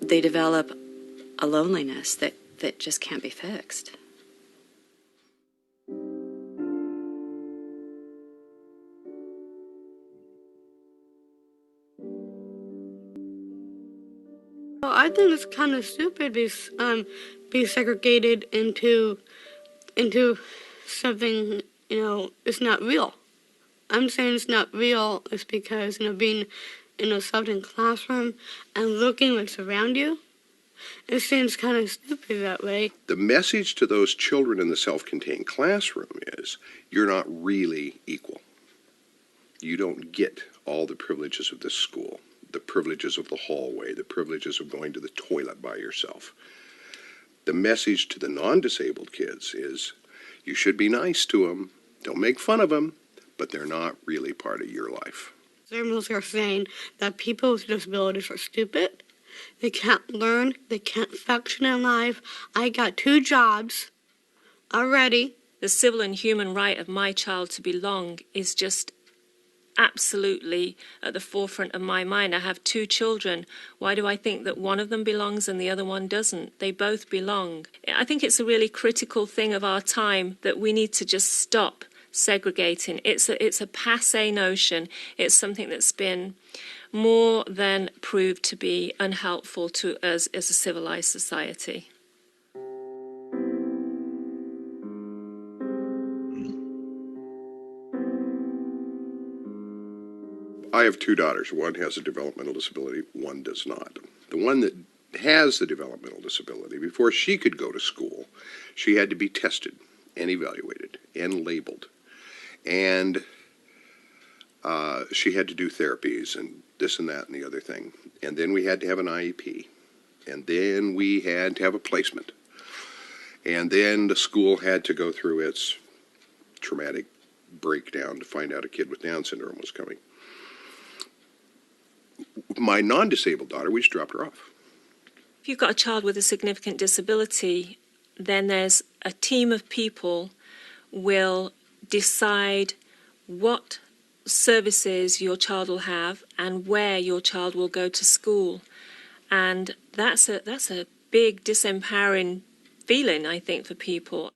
they develop a loneliness that just can't be fixed. Well, I think it's kind of stupid be segregated into something, it's not real. I'm saying it's not real is because, being in a certain classroom and looking what's around you, it seems kind of stupid that way. The message to those children in the self-contained classroom is, you're not really equal. You don't get all the privileges of this school, the privileges of the hallway, the privileges of going to the toilet by yourself. The message to the non-disabled kids is, you should be nice to them, don't make fun of them, but they're not really part of your life. Journalists are saying that people with disabilities are stupid. They can't learn, they can't function in life. I got 2 jobs already. The civil and human right of my child to belong is just absolutely at the forefront of my mind. I have 2 children. Why do I think that one of them belongs and the other one doesn't? They both belong. I think it's a really critical thing of our time that we need to just stop segregating. It's a passé notion. It's something that's been more than proved to be unhelpful to us as a civilized society. I have 2 daughters. One has a developmental disability, one does not. The one that has the developmental disability, before she could go to school, she had to be tested and evaluated and labeled. And she had to do therapies and this and that and the other thing. And then we had to have an IEP. And then we had to have a placement. And then the school had to go through its traumatic breakdown to find out a kid with Down syndrome was coming. My non-disabled daughter, we just dropped her off. If you've got a child with a significant disability, then there's a team of people will decide what services your child will have and where your child will go to school. And that's a big disempowering feeling, I think, for people.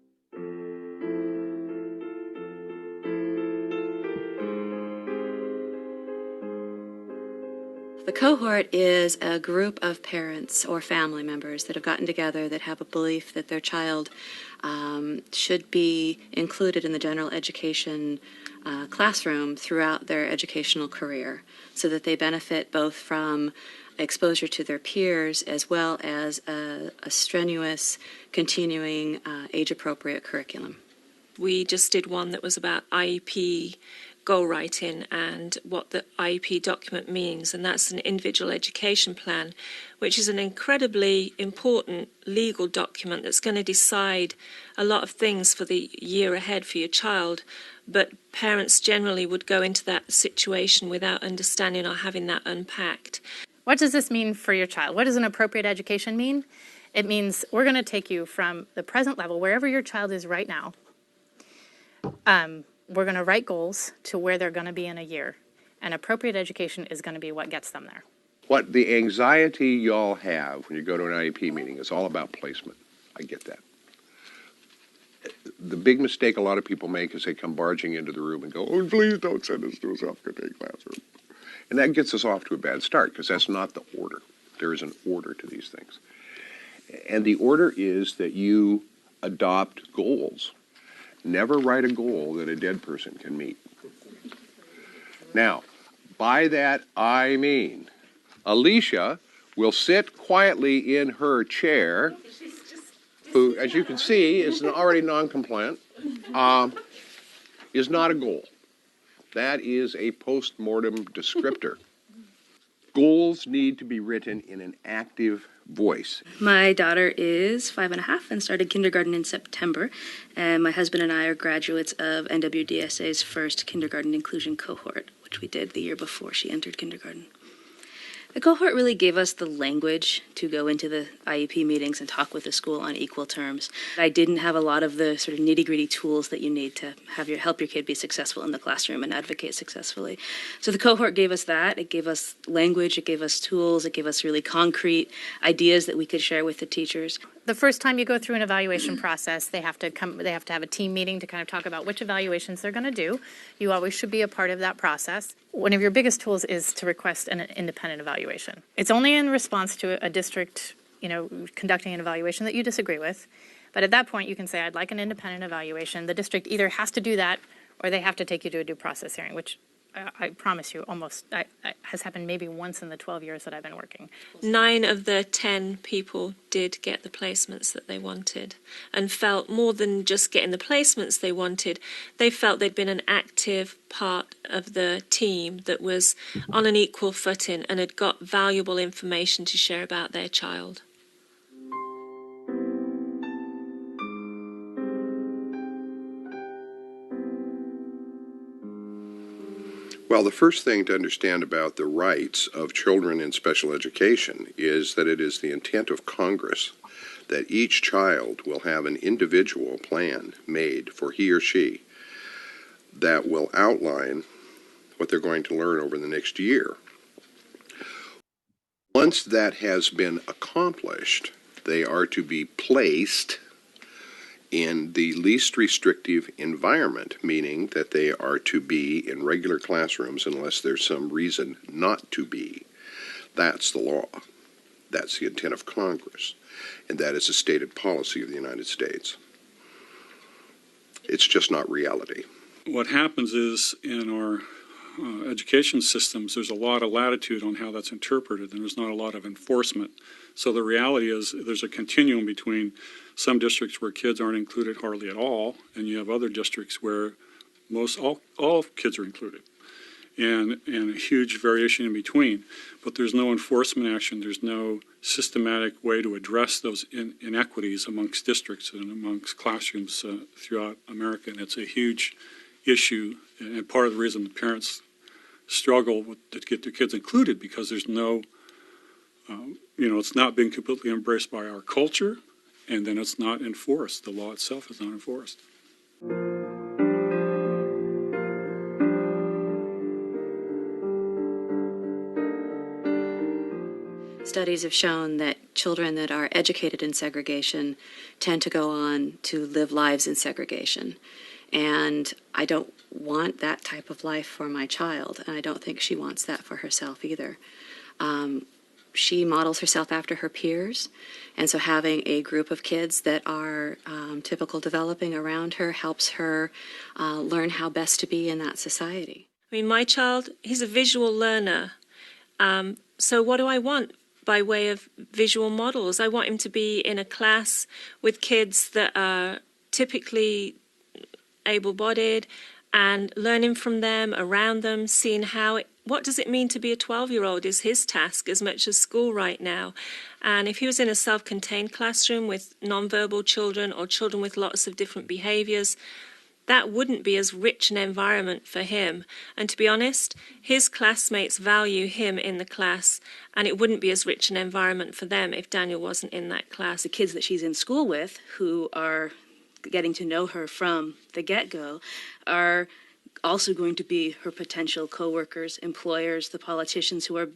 The cohort is a group of parents or family members that have gotten together that have a belief that their child should be included in the general education classroom throughout their educational career so that they benefit both from exposure to their peers as well as a strenuous, continuing, age-appropriate curriculum. We just did one that was about IEP goal writing and what the IEP document means, and that's an individual education plan, which is an incredibly important legal document that's going to decide a lot of things for the year ahead for your child, but parents generally would go into that situation without understanding or having that unpacked. What does this mean for your child? What does an appropriate education mean? It means we're going to take you from the present level, wherever your child is right now. We're going to write goals to where they're going to be in a year. And appropriate education is going to be what gets them there. What the anxiety y'all have when you go to an IEP meeting is all about placement. I get that. The big mistake a lot of people make is they come barging into the room and go, oh, please don't send us to a self-contained classroom. And that gets us off to a bad start because that's not the order. There is an order to these things. And the order is that you adopt goals. Never write a goal that a dead person can meet. Now, by that I mean, Alicia will sit quietly in her chair, who, as you can see, is already non-compliant, is not a goal. That is a post-mortem descriptor. Goals need to be written in an active voice. My daughter is 5.5 and started kindergarten in September, and my husband and I are graduates of NWDSA's first kindergarten inclusion cohort, which we did the year before she entered kindergarten. The cohort really gave us the language to go into the IEP meetings and talk with the school on equal terms. I didn't have a lot of the sort of nitty-gritty tools that you need to help your kid be successful in the classroom and advocate successfully. So the cohort gave us that. It gave us language, it gave us tools, it gave us really concrete ideas that we could share with the teachers. The first time you go through an evaluation process, they have to have a team meeting to kind of talk about which evaluations they're going to do. You always should be a part of that process. One of your biggest tools is to request an independent evaluation. It's only in response to a district, conducting an evaluation that you disagree with. But at that point, you can say, I'd like an independent evaluation. The district either has to do that or they have to take you to a due process hearing, which I promise you has happened maybe once in the 12 years that I've been working. 9 of the 10 people did get the placements that they wanted and felt more than just getting the placements they wanted. They felt they'd been an active part of the team that was on an equal footing and had got valuable information to share about their child. Well, the first thing to understand about the rights of children in special education is that it is the intent of Congress that each child will have an individual plan made for he or she that will outline what they're going to learn over the next year. Once that has been accomplished, they are to be placed in the least restrictive environment, meaning that they are to be in regular classrooms unless there's some reason not to be. That's the law. That's the intent of Congress. And that is a stated policy of the United States. It's just not reality. What happens is in our education systems, there's a lot of latitude on how that's interpreted, and there's not a lot of enforcement. So the reality is there's a continuum between some districts where kids aren't included hardly at all, and you have other districts where all kids are included, and a huge variation in between. But there's no enforcement action. There's no systematic way to address those inequities amongst districts and amongst classrooms throughout America, and it's a huge issue, and part of the reason the parents struggle to get their kids included, because there's no, it's not being completely embraced by our culture, and then it's not enforced. The law itself is not enforced. Studies have shown that children that are educated in segregation tend to go on to live lives in segregation. And I don't want that type of life for my child, and I don't think she wants that for herself either. she models herself after her peers. And so having a group of kids that are typical developing around her helps her learn how best to be in that society. I mean, my child, he's a visual learner. So what do I want by way of visual models? I want him to be in a class with kids that are typically able-bodied and learning from them, around them, seeing what does it mean to be a 12-year-old is his task as much as school right now. And if he was in a self-contained classroom with nonverbal children or children with lots of different behaviors, that wouldn't be as rich an environment for him. And to be honest, his classmates value him in the class, and it wouldn't be as rich an environment for them if Daniel wasn't in that class. The kids that she's in school with, who are getting to know her from the get-go, are also going to be her potential coworkers, employers, the politicians who are,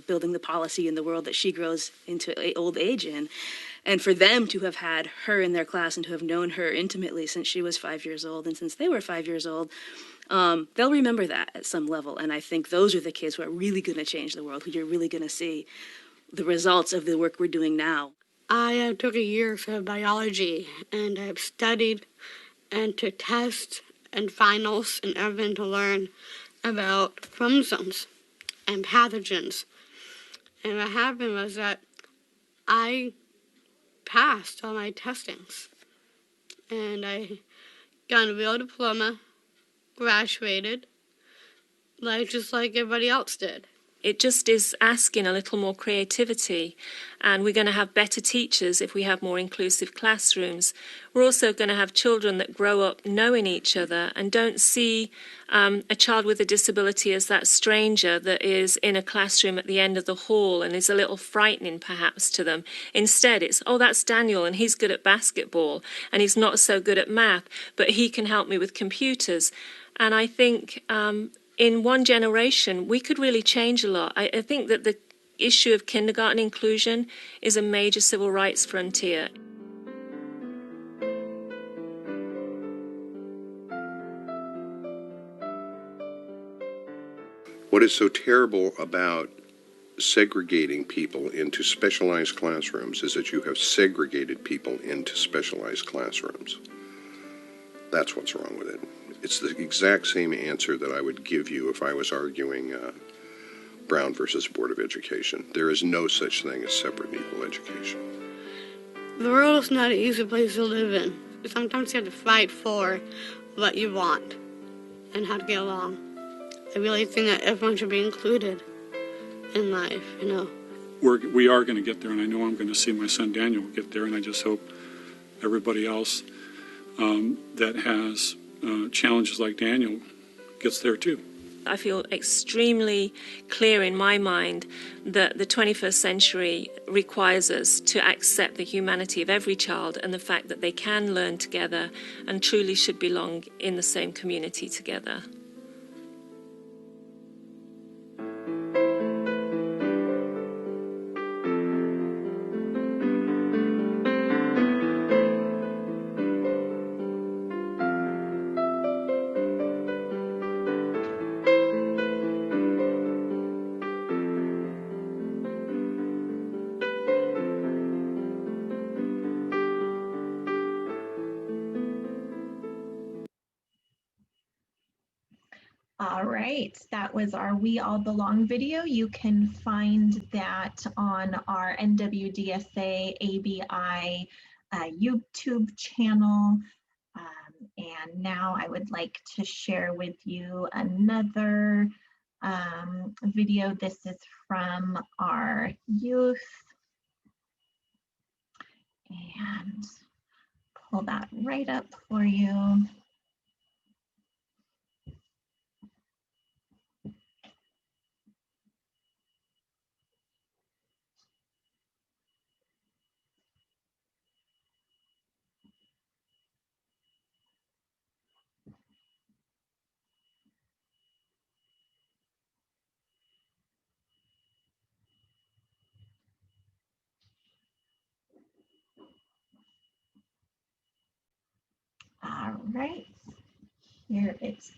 building the policy in the world that she grows into old age in. And for them to have had her in their class and to have known her intimately since she was 5 years old and since they were 5 years old, they'll remember that at some level. And I think those are the kids who are really going to change the world, who you're really going to see the results of the work we're doing now. I took a year for biology, and I've studied and took tests and finals and everything to learn about chromosomes and pathogens. And what happened was that I passed all my testings, and I got a real diploma, graduated, just like everybody else did. It just is asking a little more creativity, and we're going to have better teachers if we have more inclusive classrooms. We're also going to have children that grow up knowing each other and don't see a child with a disability as that stranger that is in a classroom at the end of the hall and is a little frightening perhaps to them. Instead, it's, oh, that's Daniel and he's good at basketball and he's not so good at math, but he can help me with computers. And I think in one generation, we could really change a lot. I think that the issue of kindergarten inclusion is a major civil rights frontier. What is so terrible about segregating people into specialized classrooms is that you have segregated people into specialized classrooms. That's what's wrong with it. It's the exact same answer that I would give you if I was arguing Brown versus Board of Education. There is no such thing as separate and equal education. The world is not an easy place to live in. Sometimes you have to fight for what you want and how to get along. I really think that everyone should be included in life, We are going to get there, and I know I'm going to see my son Daniel get there, and I just hope everybody else that has challenges like Daniel gets there too. I feel extremely clear in my mind that the 21st century requires us to accept the humanity of every child and the fact that they can learn together and truly should belong in the same community together. All right, that was our We All Belong video. You can find that on our NWDSA ABI YouTube channel. And now I would like to share with you another video. This is from our youth. And pull that right up for you. All right, here it is.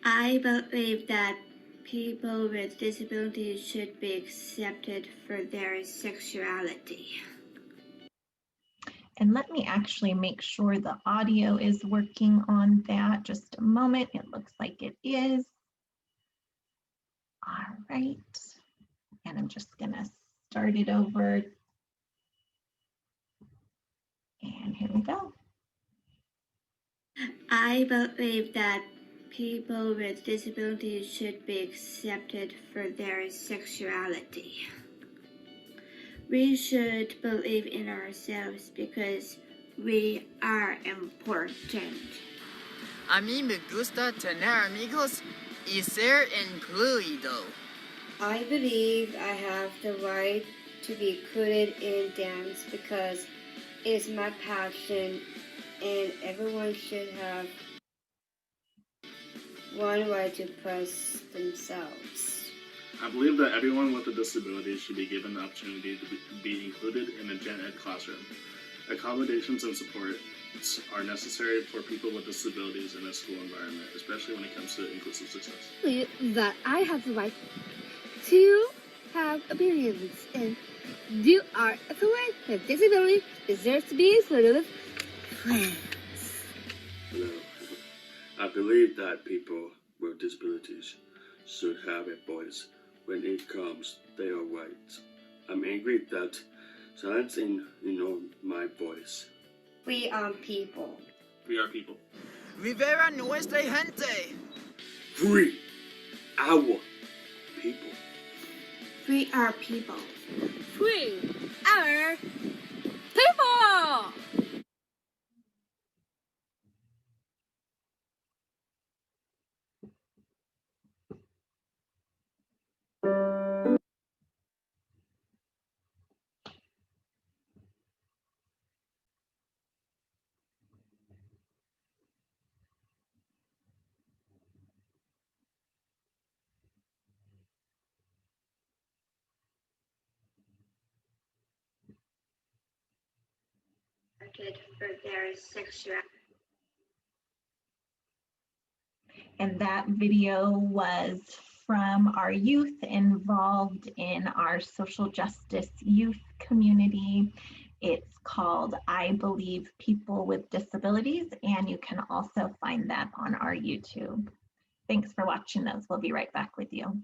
I believe that people with disabilities should be accepted for their sexuality. And let me actually make sure the audio is working on that. Just a moment. It looks like it is. All right. And I'm just going to start it over. And here we go. I believe that people with disabilities should be accepted for their sexuality. We should believe in ourselves because we are important. A mí me gusta tener amigos y ser incluido. I believe I have the right to be included in dance because it's my passion and everyone should have one way to express themselves. I believe that everyone with a disability should be given the opportunity to be included in a gen ed classroom. Accommodations and supports are necessary for people with disabilities in a school environment, especially when it comes to inclusive success. I believe that I have the right to have opinions and do art. Everyone with disability deserves to be included with friends. Hello. I believe that people with disabilities should have a voice when it comes their rights. I'm angry that silence in my voice. We are people. We are people. Viva nuestra gente. Free our people. We are people. Free our people! For their sexuality. And that video was from our youth involved in our social justice youth community. It's called I Believe People with Disabilities, and you can also find that on our YouTube. Thanks for watching those. We'll be right back with you.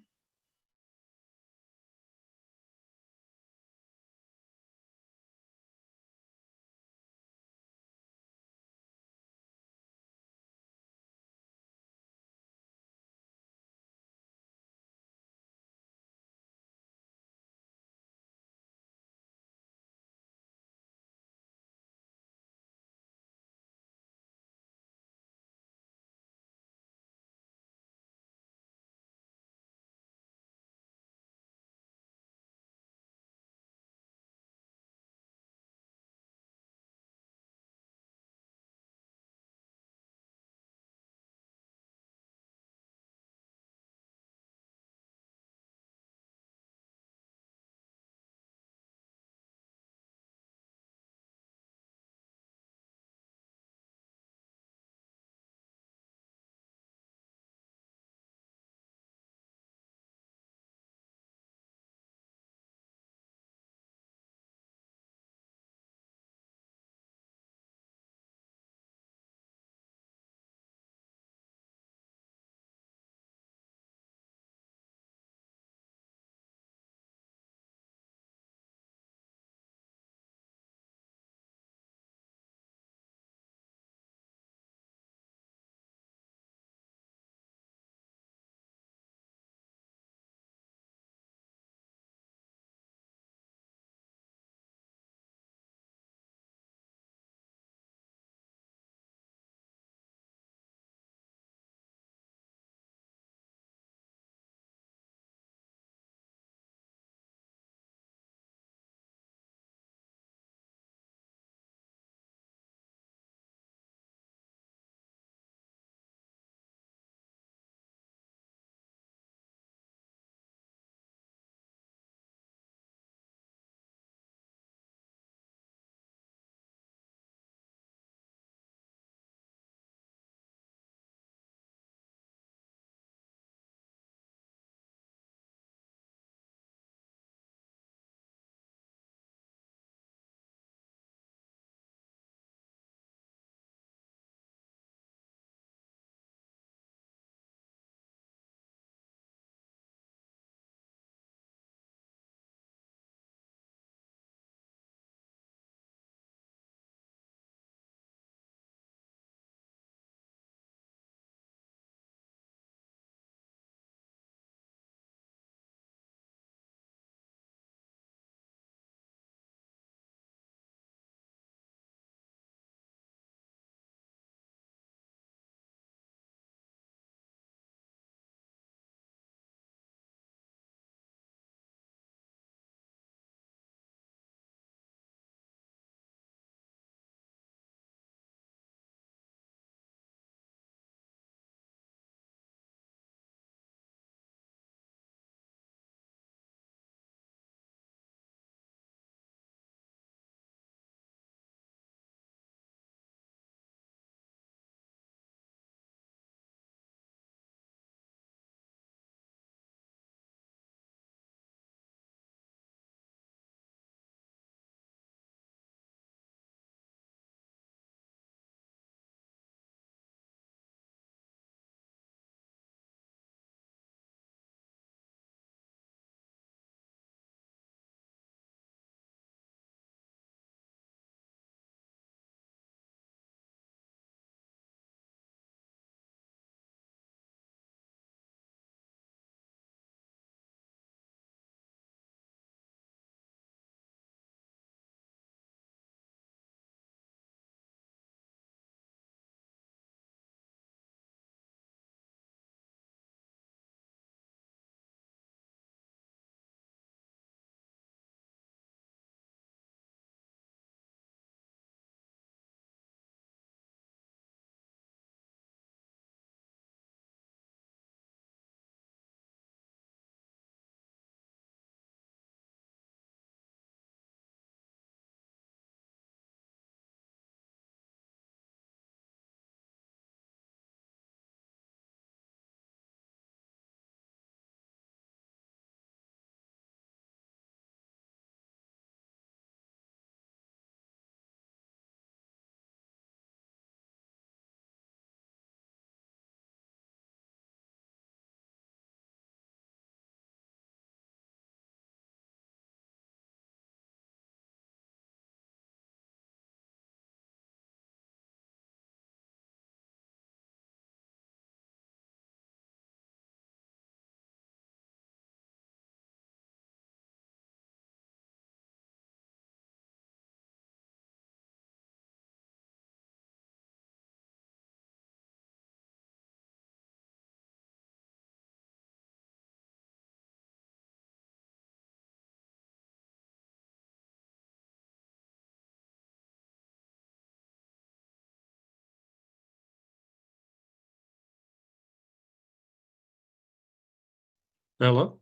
Hello?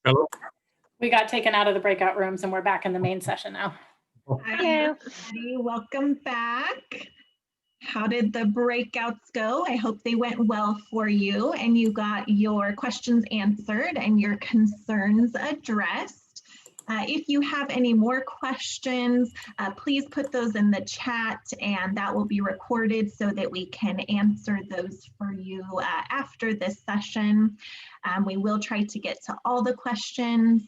Hello? We got taken out of the breakout rooms and we're back in the main session now. Hi, everybody. Welcome back. How did the breakouts go? I hope they went well for you and you got your questions answered and your concerns addressed. If you have any more questions, please put those in the chat and that will be recorded so that we can answer those for you after this session. We will try to get to all the questions.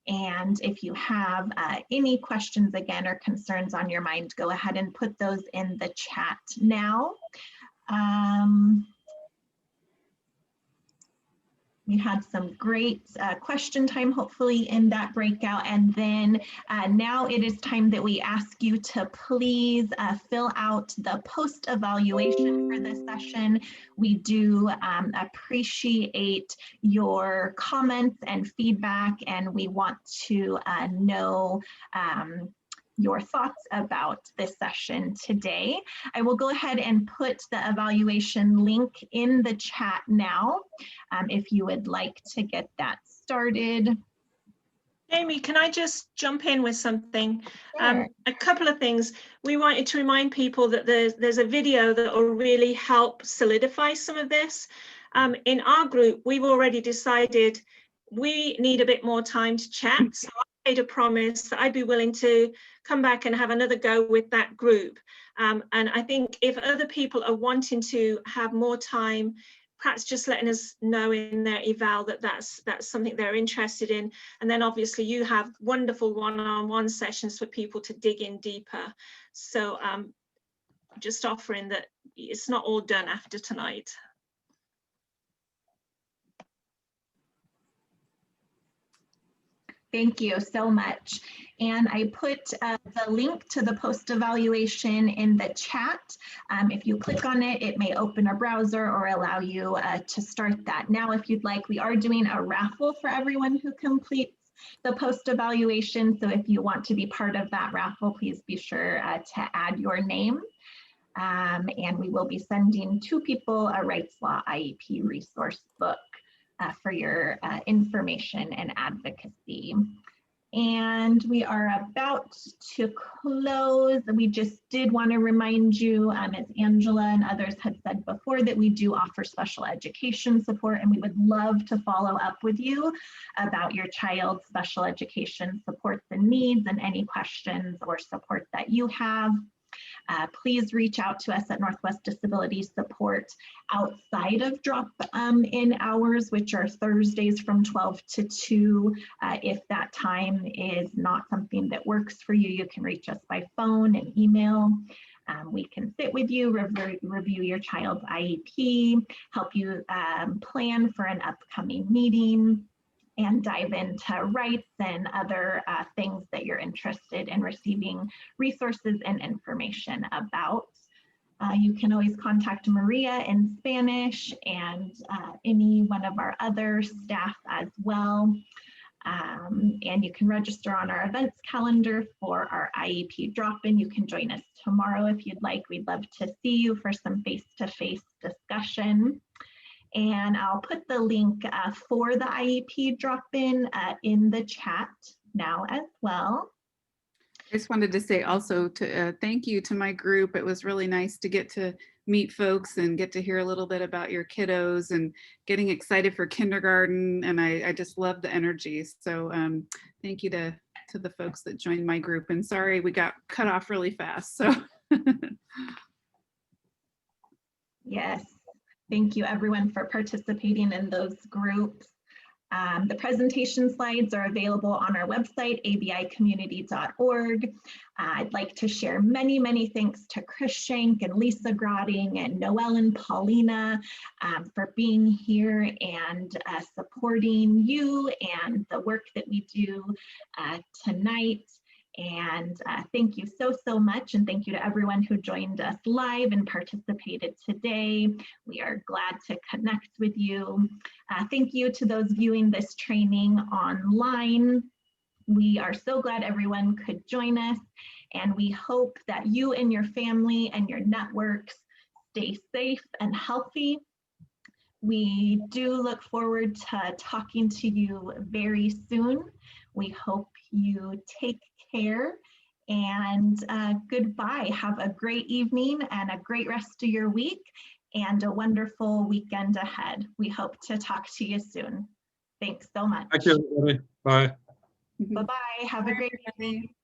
And if you have any questions again or concerns on your mind, go ahead and put those in the chat now. We had some great question time, hopefully, in that breakout. And then now it is time that we ask you to please fill out the post-evaluation for this session. We do appreciate your comments and feedback, and we want to know your thoughts about this session today. I will go ahead and put the evaluation link in the chat now if you would like to get that started. Amy, can I just jump in with something? Sure. A couple of things. We wanted to remind people that there's a video that will really help solidify some of this. In our group, we've already decided we need a bit more time to chat. So I made a promise that I'd be willing to come back and have another go with that group. And I think if other people are wanting to have more time, perhaps just letting us know in their eval that that's something they're interested in. And then obviously you have wonderful one-on-one sessions for people to dig in deeper. So just offering that it's not all done after tonight. Thank you so much. And I put the link to the post-evaluation in the chat. If you click on it, it may open a browser or allow you to start that. Now, if you'd like, we are doing a raffle for everyone who completes the post-evaluation. So if you want to be part of that raffle, please be sure to add your name. And we will be sending 2 people a Wright's Law IEP resource book for your information and advocacy. And we are about to close. We just did want to remind you, as Angela and others had said before, that we do offer special education support, and we would love to follow up with you about your child's special education supports and needs and any questions or support that you have. Please reach out to us at Northwest Disability Support outside of drop-in hours, which are Thursdays from 12 to 2. If that time is not something that works for you, you can reach us by phone and email. We can sit with you, review your child's IEP, help you plan for an upcoming meeting, and dive into rights and other things that you're interested in receiving resources and information about. You can always contact Maria in Spanish and any one of our other staff as well. And you can register on our events calendar for our IEP drop-in. You can join us tomorrow if you'd like. We'd love to see you for some face-to-face discussion. And I'll put the link for the IEP drop-in in the chat now as well. I just wanted to say also to thank you to my group. It was really nice to get to meet folks and get to hear a little bit about your kiddos and getting excited for kindergarten. And I just love the energy. So thank you to the folks that joined my group. And sorry, we got cut off really fast. So yes. Thank you everyone for participating in those groups. The presentation slides are available on our website, abicommunity.org. I'd like to share many, many thanks to Chris Shank and Lisa Grotting and Noelle and Paulina for being here and supporting you and the work that we do tonight. And thank you so much. And thank you to everyone who joined us live and participated today. We are glad to connect with you. Thank you to those viewing this training online. We are so glad everyone could join us. And we hope that you and your family and your networks stay safe and healthy. We do look forward to talking to you very soon. We hope you take care, and goodbye. Have a great evening and a great rest of your week and a wonderful weekend ahead. We hope to talk to you soon. Thanks so much. Thank you, everybody. Bye. Bye-bye. Have a great evening.